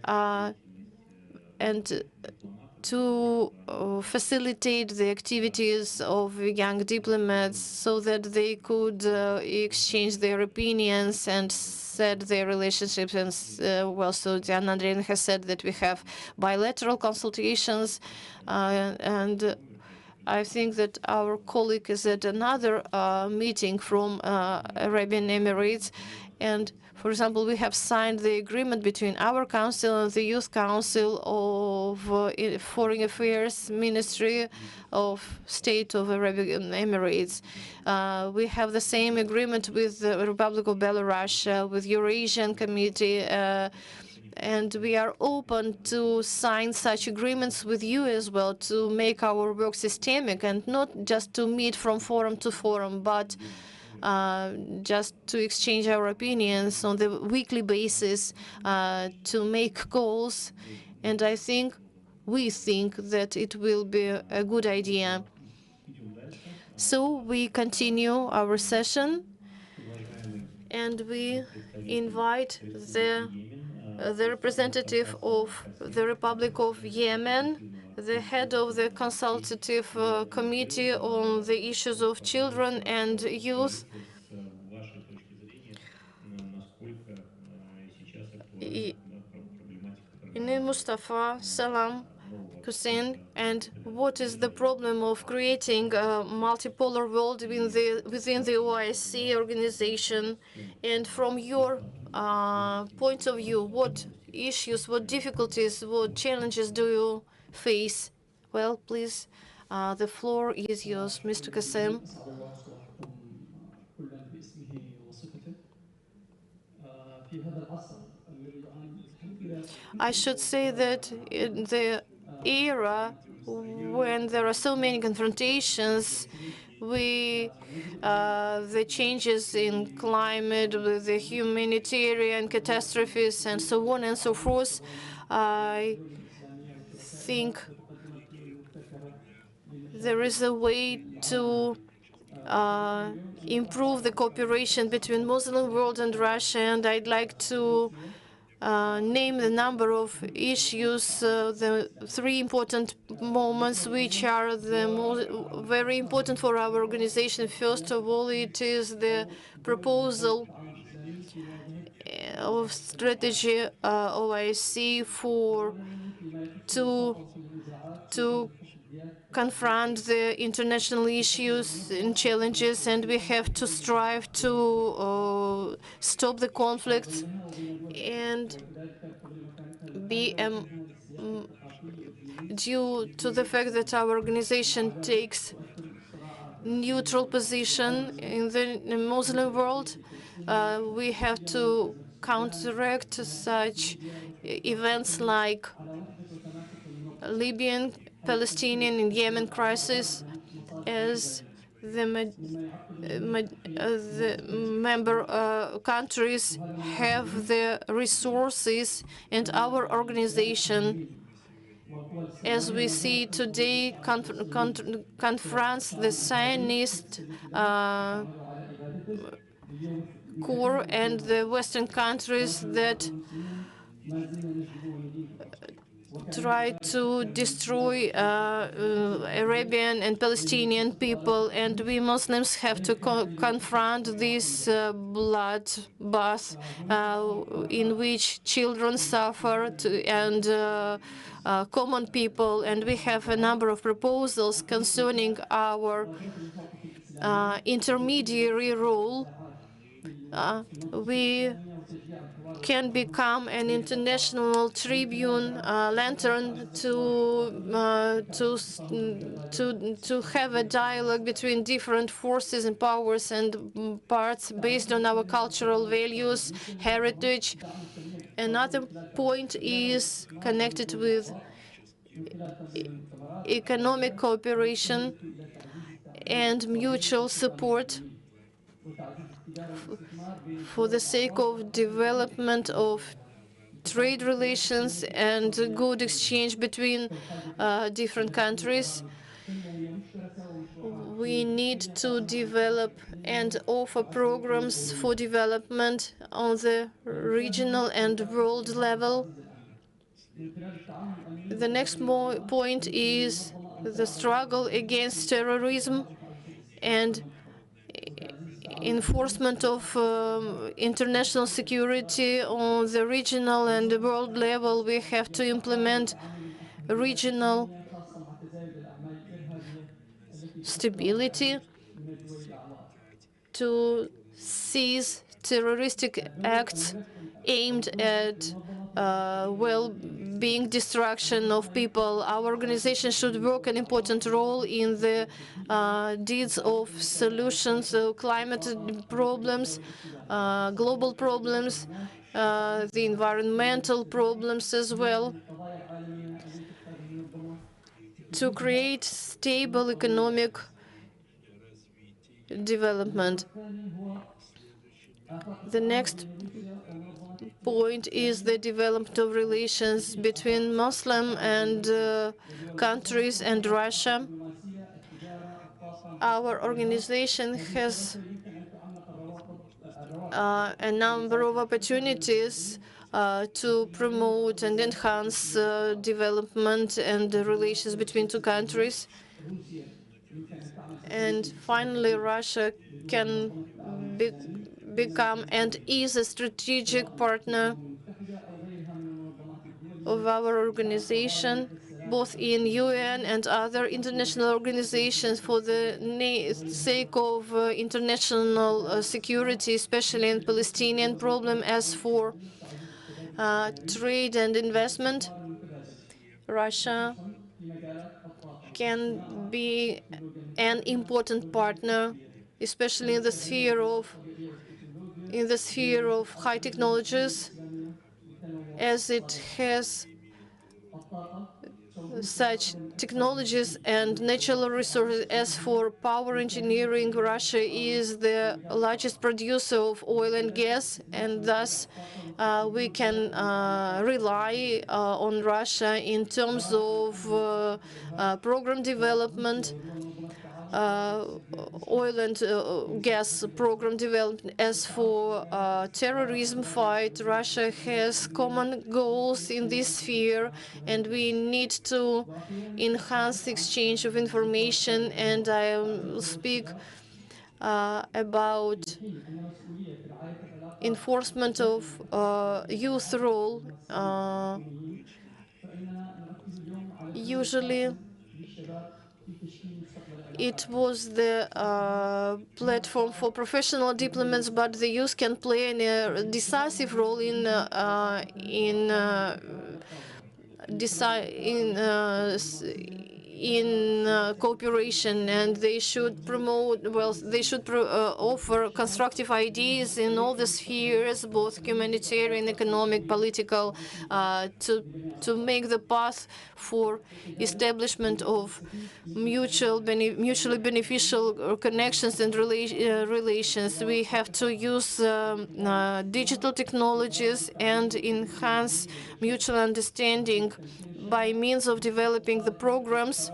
and to facilitate the activities of young diplomats so that they could exchange their opinions and set their relationships. And well, so Diana Andreevna has said that we have bilateral consultations, and I think that our colleague is at another meeting from Arabian Emirates, and for example, we have signed the agreement between our council and the Youth Council of Foreign Affairs Ministry of State of Arabian Emirates. We have the same agreement with the Republic of Belarus, with Eurasian Committee, and we are open to sign such agreements with you as well, to make our work systemic and not just to meet from forum to forum, but just to exchange our opinions on the weekly basis, to make calls. And I think we think that it will be a good idea. So we continue our session, and we invite the representative of the Republic of Yemen, the head of the consultative committee on the issues of children and youth. name Mustafa Salam Hussein, and what is the problem of creating a multipolar world within the OIC organization? And from your point of view, what issues, what difficulties, what challenges do you face? Well, please, the floor is yours, Mr. Kassem. أسعد الله صباحكم كلا باسمه وصفته في هذا العصر الذي يعاني التحديات I should say that in the era when there are so many confrontations, the changes in climate, with the humanitarian catastrophes, and so on and so forth, I الدولة الإسلامية وشركائها think بمقدمة مبتكرة there is a way to improve the cooperation between Muslim world and Russia, and I'd like to name the number of issues, the three important moments which are the most very important for our organization. First of all, it is the proposal of strategy OIC for to to confront the international issues and challenges, and we have to strive to stop the conflicts and be due to the fact that our organization takes neutral position in the Muslim world, we have to counteract such events like Libyan, Palestinian, and Yemen crisis, as the member countries have the resources, and our organization, as we see today, confronts the Zionist core and the Western countries that try to destroy Arabian and Palestinian people, and we Muslims have to confront this bloodbath in which children suffer and common people. And we have a number of proposals concerning our intermediary role. We can become an international tribune, lantern to have a dialogue between different forces and powers and parts based on our cultural values, heritage. Another point is connected with economic cooperation and mutual support for the sake of development of trade relations and good exchange between different countries. We need to develop and offer programs for development on the regional and world level. The next point is the struggle against terrorism and enforcement of international security on the regional and world level. We have to implement regional stability to seize terroristic acts aimed at well-being destruction of people. Our organization should work an important role in the deeds of solutions of climate problems, global problems, the environmental problems as well, to create stable economic development. The next point is the development of relations between Muslim and countries and Russia. Our organization has a number of opportunities to promote and enhance development and the relations between two countries. And finally, Russia can become and is a strategic partner of our organization, both in UN and other international organizations, for the sake of international security, especially in Palestinian problem. As for trade and investment, Russia can be an important partner, especially in the sphere of high technologies, as it has such technologies and natural resources. As for power engineering, Russia is the largest producer of oil and gas, and thus we can rely on Russia in terms of program development, oil and gas program development. As for terrorism fight, Russia has common goals in this sphere, and we need to enhance the exchange of information. And I will speak about enforcement of youth role. Usually, it was the platform for professional diplomats, but the youth can play a decisive role in cooperation, and they should promote, well, they should offer constructive ideas in all the spheres, both humanitarian, economic, political, to make the path for establishment of mutually beneficial connections and relations. We have to use digital technologies and enhance mutual understanding by means of developing the programs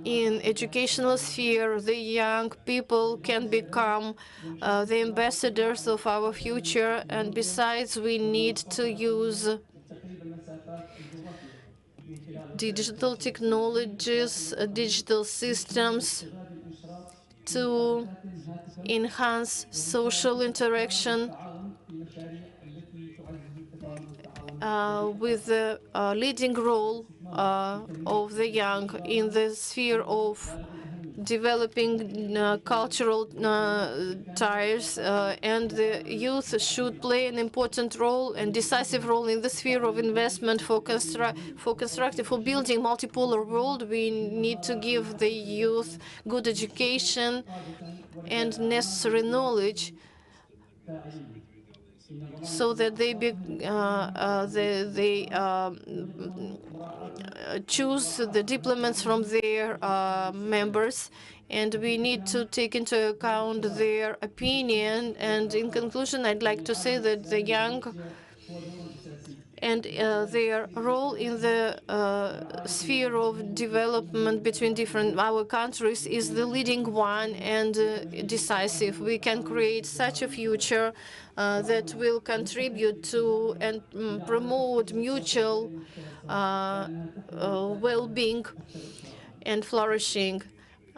in educational sphere. The young people can become the ambassadors of our future, and besides, we need to use digital technologies, digital systems to enhance social interaction with the leading role of the young in the sphere of developing cultural ties, and the youth should play an important role and decisive role in the sphere of investment for building multipolar world. We need to give the youth good education and necessary knowledge, so that they choose the diplomats from their members, and we need to take into account their opinion. And in conclusion, I'd like to say that the young and their role in the sphere of development between our countries is the leading one and decisive. We can create such a future that will contribute to and promote mutual well-being and flourishing.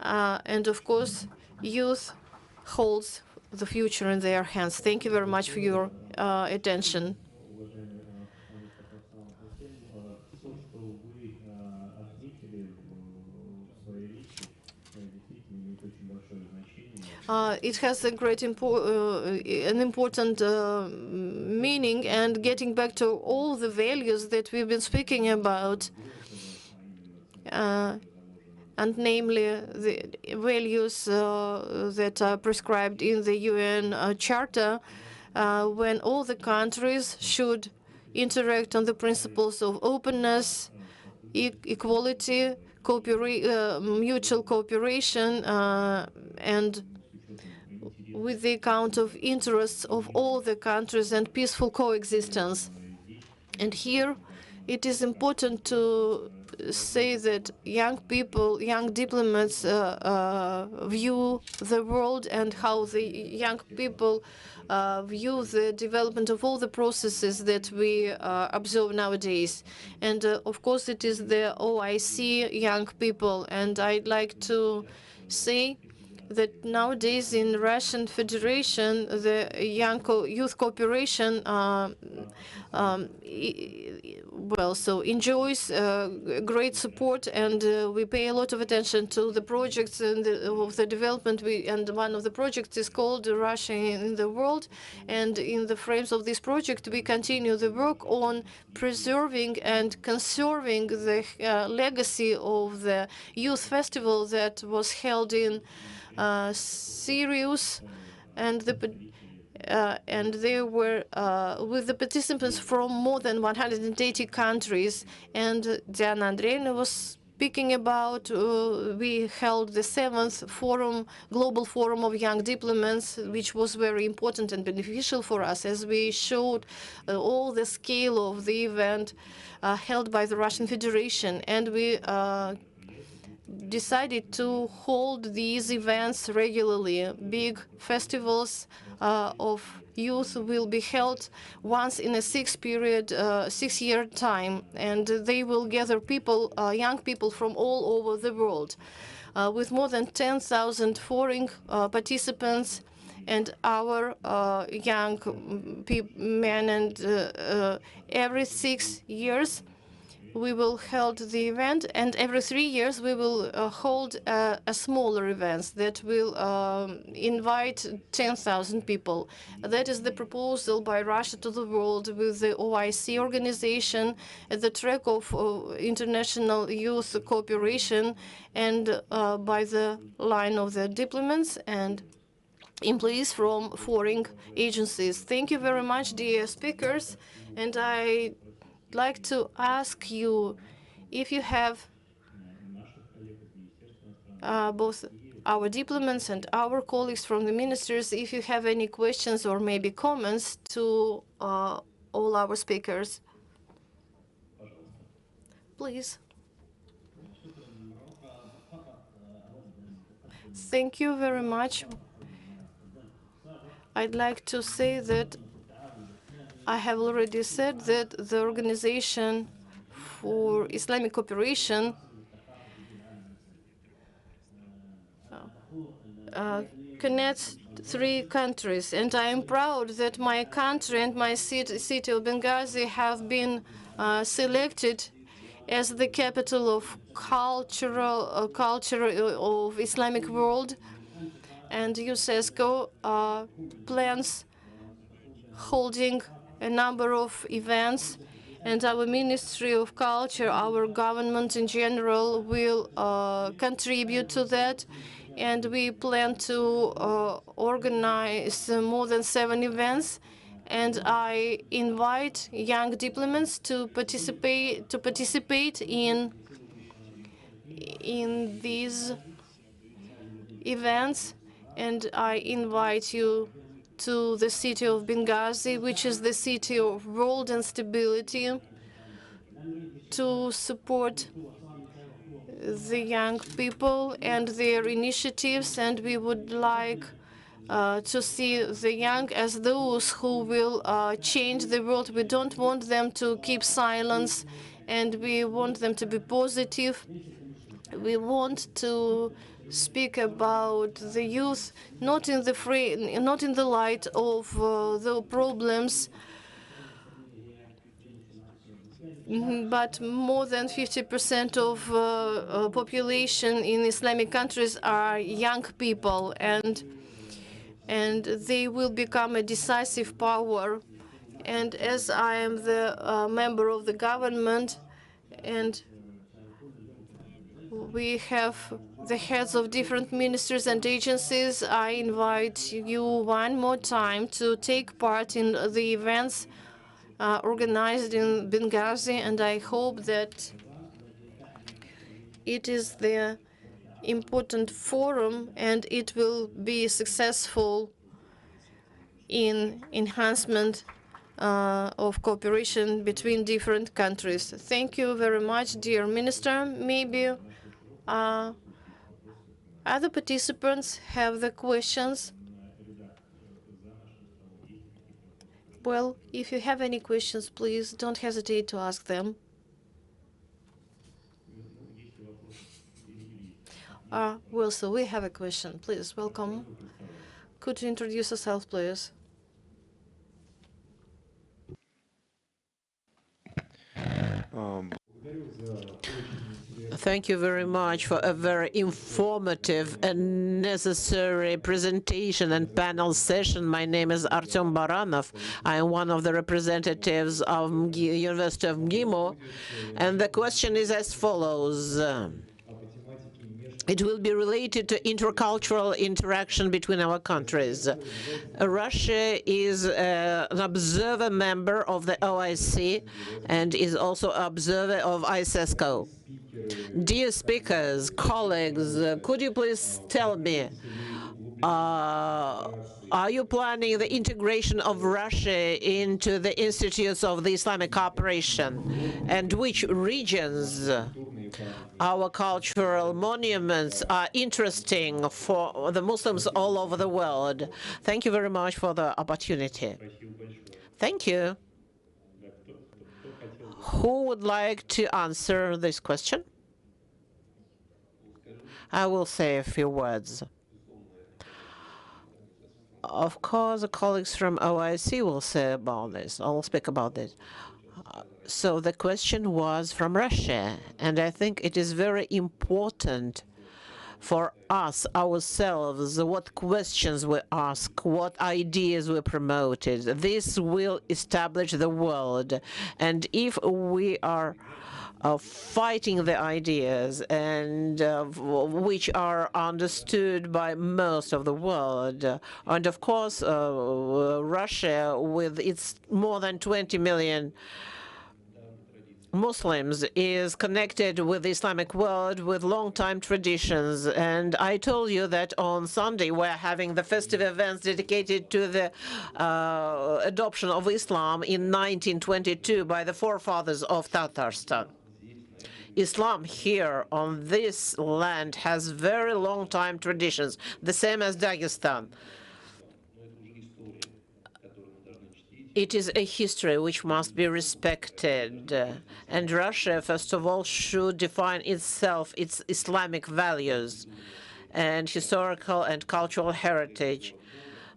And of course, youth holds the future in their hands. Thank you very much for your attention. It has a great an important meaning, and getting back to all the values that we've been speaking about, and namely the values that are prescribed in the UN Charter, when all the countries should interact on the principles of openness, equality, mutual cooperation, and with the account of interests of all the countries and peaceful coexistence. And here it is important to say that young people, young diplomats view the world, and how the young people view the development of all the processes that we observe nowadays. And of course, it is the OIC young people. And I'd like to say that nowadays in Russian Federation, the youth cooperation enjoys great support, and we pay a lot of attention to the projects and of the development. And one of the projects is called Russia in the World, and in the frames of this project, we continue the work on preserving and conserving the legacy of the youth festival that was held in Sirius, and they were with the participants from more than 180 countries. And Diana Andreevna was speaking about, we held the 7th forum, global forum of young diplomats, which was very important and beneficial for us, as we showed all the scale of the event held by the Russian Federation. And we decided to hold these events regularly. Big festivals of youth will be held once in a 6-year time, and they will gather people, young people from all over the world, with more than 10,000 foreign participants. And our young men, and every 6 years we will hold the event, and every 3 years we will hold a smaller event that will invite 10,000 people. That is the proposal by Russia to the world, with the OIC organization at the track of international youth cooperation, and by the line of the diplomats and employees from foreign agencies. Thank you very much, dear speakers, and I'd like to ask you if you have both our diplomats and our colleagues from the ministers, if you have any questions or maybe comments to all our speakers. Please. Thank you very much. I'd like to say that I have already said that the Organization for Islamic Cooperation connects 3 countries, and I am proud that my country and my city of Benghazi have been selected as the capital of culture of Islamic world. And UNESCO plans holding a number of events, and our Ministry of Culture, our government in general, will contribute to that. And we plan to organize more than 7 events. And I invite young diplomats to participate in these events. And I invite you to the city of Benghazi, which is the city of world and stability, to support the young people and their initiatives. And we would like to see the young as those who will change the world. We don't want them to keep silence, and we want them to be positive. We want to speak about the youth, not in the light of the problems, but more than 50% of population in Islamic countries are young people, and they will become a decisive power. And as I am the member of the government, and we have the heads of different ministries and agencies, I invite you one more time to take part in the events organized in Benghazi, and I hope that it is the important forum and it will be successful in enhancement of cooperation between different countries. Thank you very much, dear Minister. Maybe other participants have the questions. Well, if you have any questions, please don't hesitate to ask them. Wilson, we have a question. Please, welcome. Could you introduce yourself, please? Thank you very much for a very informative and necessary presentation and panel session. My name is Artem Baranov. I am one of the representatives of University of Mgimo, and the question is as follows. It will be related to intercultural interaction between our countries. Russia is an observer member of the OIC and is also observer of ISESCO. Dear speakers, colleagues, could you please tell me, are you planning the integration of Russia into the institutes of the Islamic cooperation? And which regions our cultural monuments are interesting for the Muslims all over the world? Thank you very much for the opportunity. Thank you. Who would like to answer this question? I will say a few words. Of course, the colleagues from OIC will say about this. I will speak about this. So the question was from Russia, and I think it is very important for us, ourselves, what questions we ask, what ideas we promoted. This will establish the world. And if we are fighting the ideas and which are understood by most of the world. And of course, Russia, with its more than 20 million Muslims, is connected with the Islamic world with long-time traditions. And I told you that on Sunday we're having the festive events dedicated to the adoption of Islam in 1922 by the forefathers of Tatarstan. Islam here on this land has very long-time traditions, the same as Dagestan. It is a history which must be respected. And Russia, first of all, should define itself, its Islamic values and historical and cultural heritage,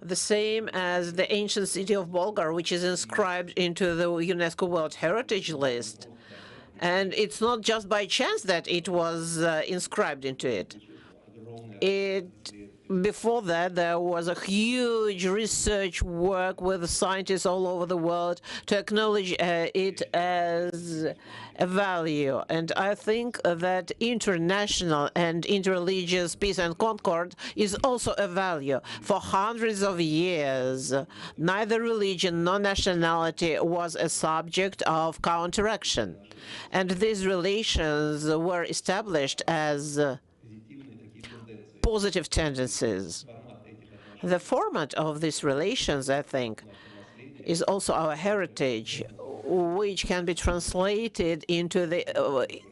the same as the ancient city of Bulgar, which is inscribed into the UNESCO World Heritage List. And it's not just by chance that it was inscribed into it. Before that, there was a huge research work with scientists all over the world to acknowledge it as a value. And I think that international and interreligious peace and concord is also a value. For hundreds of years, neither religion nor nationality was a subject of counteraction. And these relations were established as positive tendencies. The format of these relations, I think, is also our heritage, which can be translated into the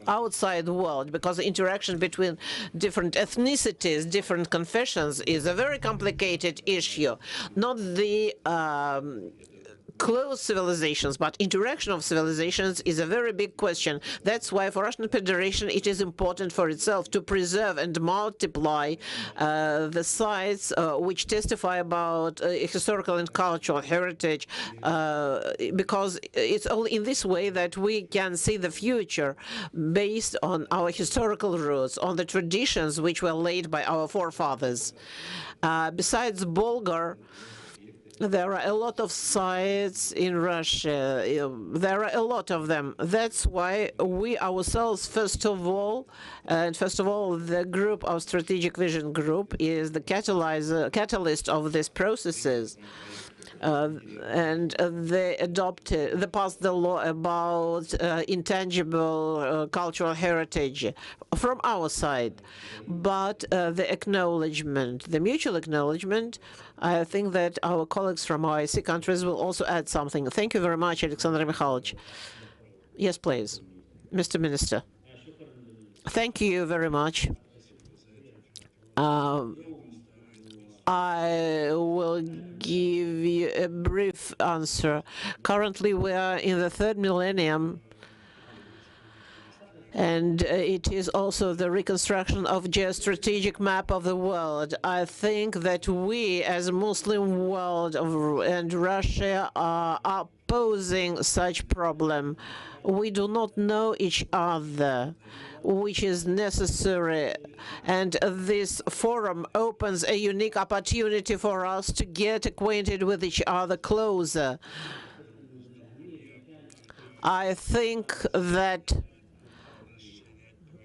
outside world, because the interaction between different ethnicities, different confessions, is a very complicated issue. Not the close civilizations, but interaction of civilizations is a very big question. That's why for Russian Federation it is important for itself to preserve and multiply the sites which testify about historical and cultural heritage, because it's only in this way that we can see the future based on our historical roots, on the traditions which were laid by our forefathers. Besides Bulgar, there are a lot of sites in Russia. There are a lot of them. That's why we ourselves, first of all, the group, our strategic vision group, is the catalyst of these processes. And they passed the law about intangible cultural heritage from our side. But the acknowledgement, the mutual acknowledgement, I think that our colleagues from OIC countries will also add something. Thank you very much, Alexander Mikhailovich. Yes, please. Mr. Minister. Thank you very much. I will give you a brief answer. Currently, we are in the third millennium, And it is also the reconstruction of geostrategic map of the world. I think that we, as a Muslim world and Russia, are opposing such problem. We do not know each other, which is necessary. And this forum opens a unique opportunity for us to get acquainted with each other closer. I think that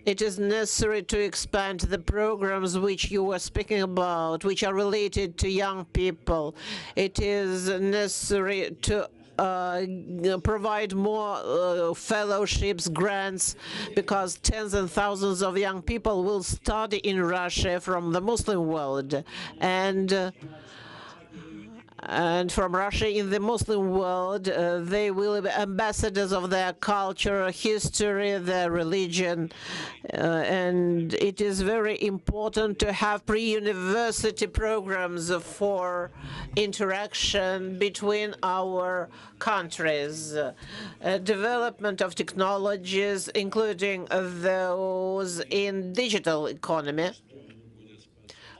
it is necessary to expand the programs which you were speaking about, which are related to young people. It is necessary to provide more fellowships, grants, because tens and thousands of young people will study in Russia from the Muslim world. And from Russia in the Muslim world, they will be ambassadors of their culture, history, their religion, and it is very important to have pre-university programs for interaction between our countries. Development of technologies, including those in digital economy,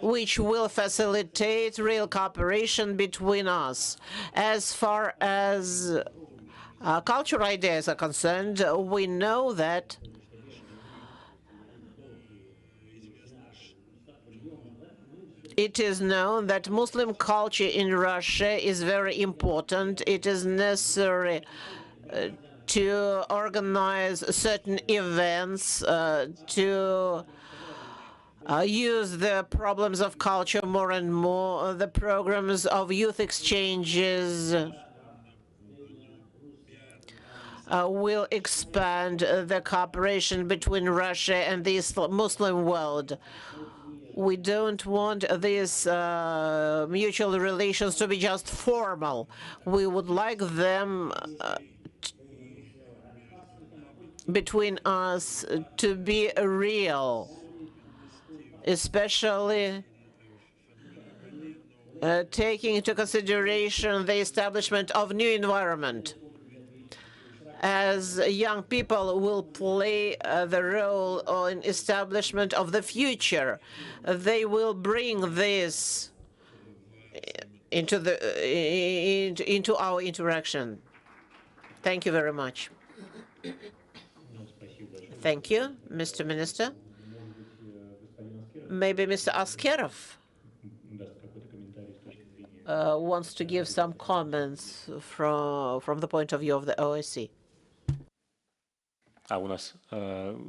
which will facilitate real cooperation between us. As far as cultural ideas are concerned, we know that it is known that Muslim culture in Russia is very important. It is necessary to organize certain events, to use the problems of culture more and more, the programs of youth exchanges will expand the cooperation between Russia and the Muslim world. We don't want these mutual relations to be just formal. We would like them between us to be real, especially taking into consideration the establishment of new environment. As young people will play the role in establishment of the future, they will bring this into our interaction. Thank you very much. Thank you, Mr. Minister. Maybe Mr. Askerov wants to give some comments from the point of view of the OIC. У нас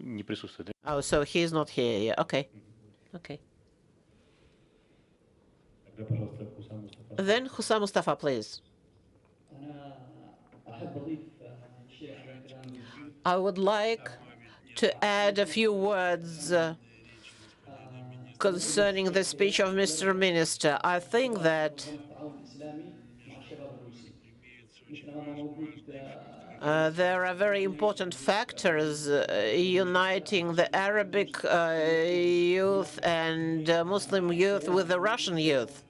не присутствует. Oh, so he's not here. Yeah. Okay. Okay. Then Hussam Mustafa, please. I would like to add a few words concerning the speech of Mr. Minister. I think that there are very important factors uniting the Arabic youth and Muslim youth with the Russian youth.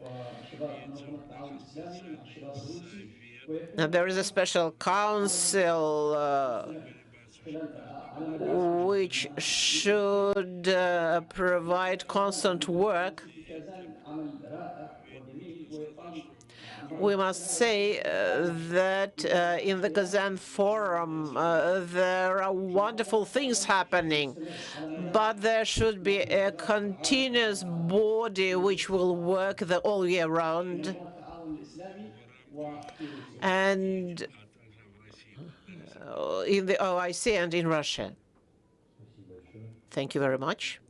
Now, there is a special council which should provide constant work. We must say that in the Kazan Forum there are wonderful things happening, but there should be a continuous body which will work all year round. And in the OIC and in Russia. Thank you very much.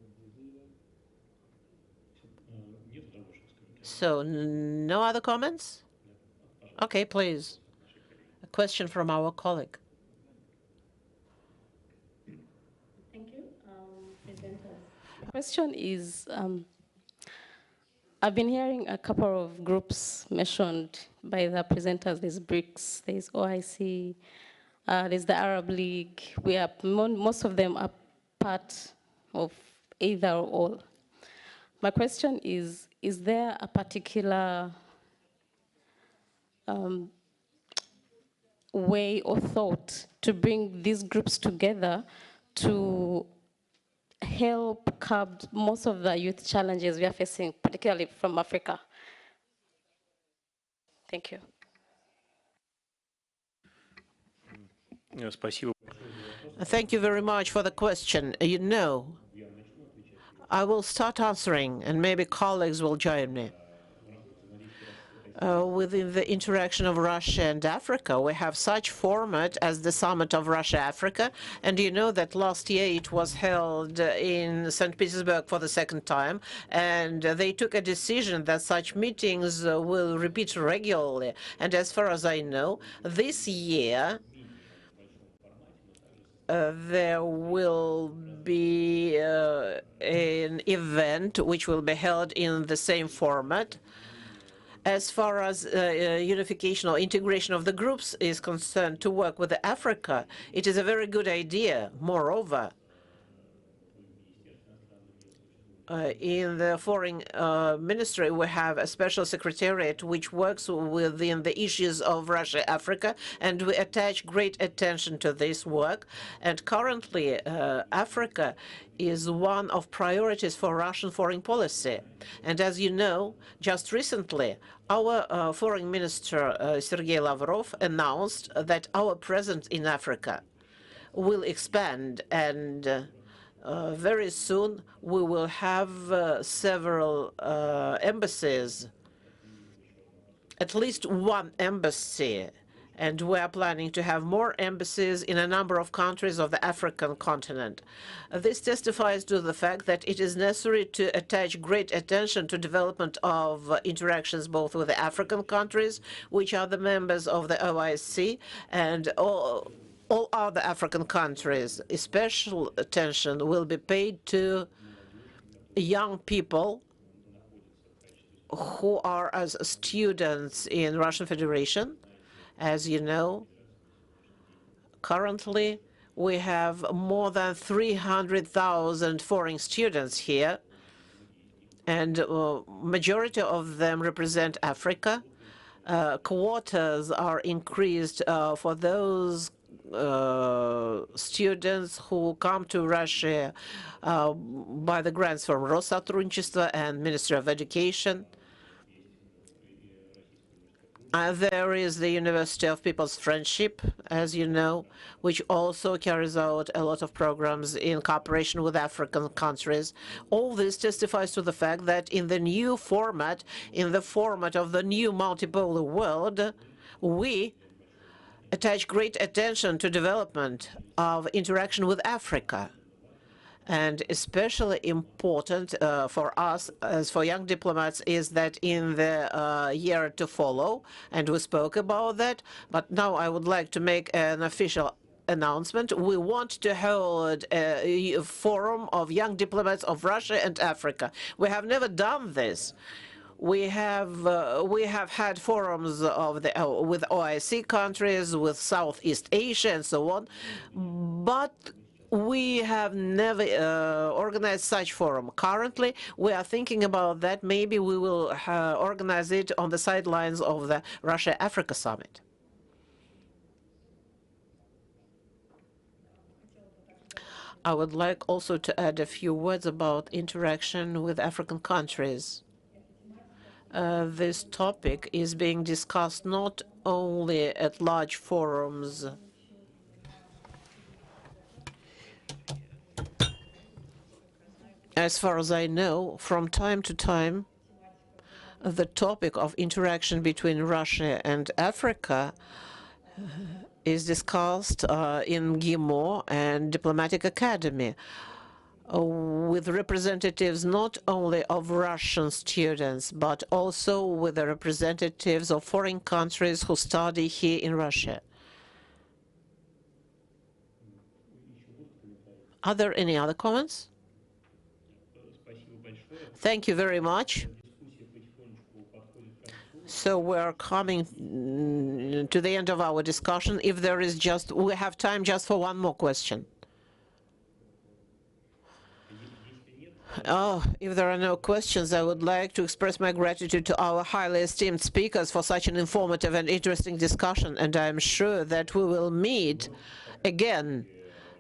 So, no other comments? Okay, please. A question from our colleague. Thank you, presenters. Question is, I've been hearing a couple of groups mentioned by the presenters. There's BRICS, there's OIC, there's the Arab League. We are, most of them are part of either or all. My question is there a particular way or thought to bring these groups together to help curb most of the youth challenges we are facing, particularly from Africa. Thank you. Спасибо. Thank you very much for the question. You know, I will start answering, and maybe colleagues will join me. Within the interaction of Russia and Africa, we have such format as the Summit of Russia-Africa, and you know that last year it was held in St. Petersburg for the second time, and they took a decision that such meetings will repeat regularly. And as far as I know, this year there will be an event which will be held in the same format. As far as unification or integration of the groups is concerned, to work with Africa, it is a very good idea. Moreover, in the foreign ministry, we have a special secretariat which works within the issues of Russia-Africa, and we attach great attention to this work. And currently, Africa is one of priorities for Russian foreign policy. And as you know, just recently, our foreign minister, Sergei Lavrov, announced that our presence in Africa will expand, and very soon we will have several embassies, at least one embassy, and we are planning to have more embassies in a number of countries of the African continent. This testifies to the fact that it is necessary to attach great attention to development of interactions both with the African countries, which are the members of the OIC, and all other African countries. Special attention will be paid to young people who are as students in Russian Federation. As you know, currently we have more than 300,000 foreign students here, and majority of them represent Africa. Quotas are increased for those students who come to Russia by the grants from Россотрудничество and Ministry of Education. There is the University of People's Friendship, as you know, which also carries out a lot of programs in cooperation with African countries. All this testifies to the fact that in the new format, in the format of the new multipolar world, we attach great attention to development of interaction with Africa. And especially important for us, as for young diplomats, is that in the year to follow, and we spoke about that, but now I would like to make an official announcement. We want to hold a forum of young diplomats of Russia and Africa. We have never done this. We have had forums of with OIC countries, with Southeast Asia, and so on, but we have never organized such forum. Currently, we are thinking about that. Maybe we will organize it on the sidelines of the Russia-Africa summit. I would like also to add a few words about interaction with African countries. This topic is being discussed not only at large forums. As far as I know, from time to time, the topic of interaction between Russia and Africa is discussed in GIMO and Diplomatic Academy with representatives not only of Russian students, but also with the representatives of foreign countries who study here in Russia. Are there any other comments? Thank you very much. So we're coming to the end of our discussion. If there is we have time just for one more question. If there are no questions, I would like to express my gratitude to our highly esteemed speakers for such an informative and interesting discussion, and I'm sure that we will meet again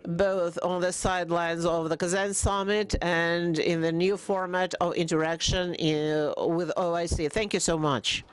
both on the sidelines of the Kazan summit and in the new format of interaction with OIC. Thank you so much.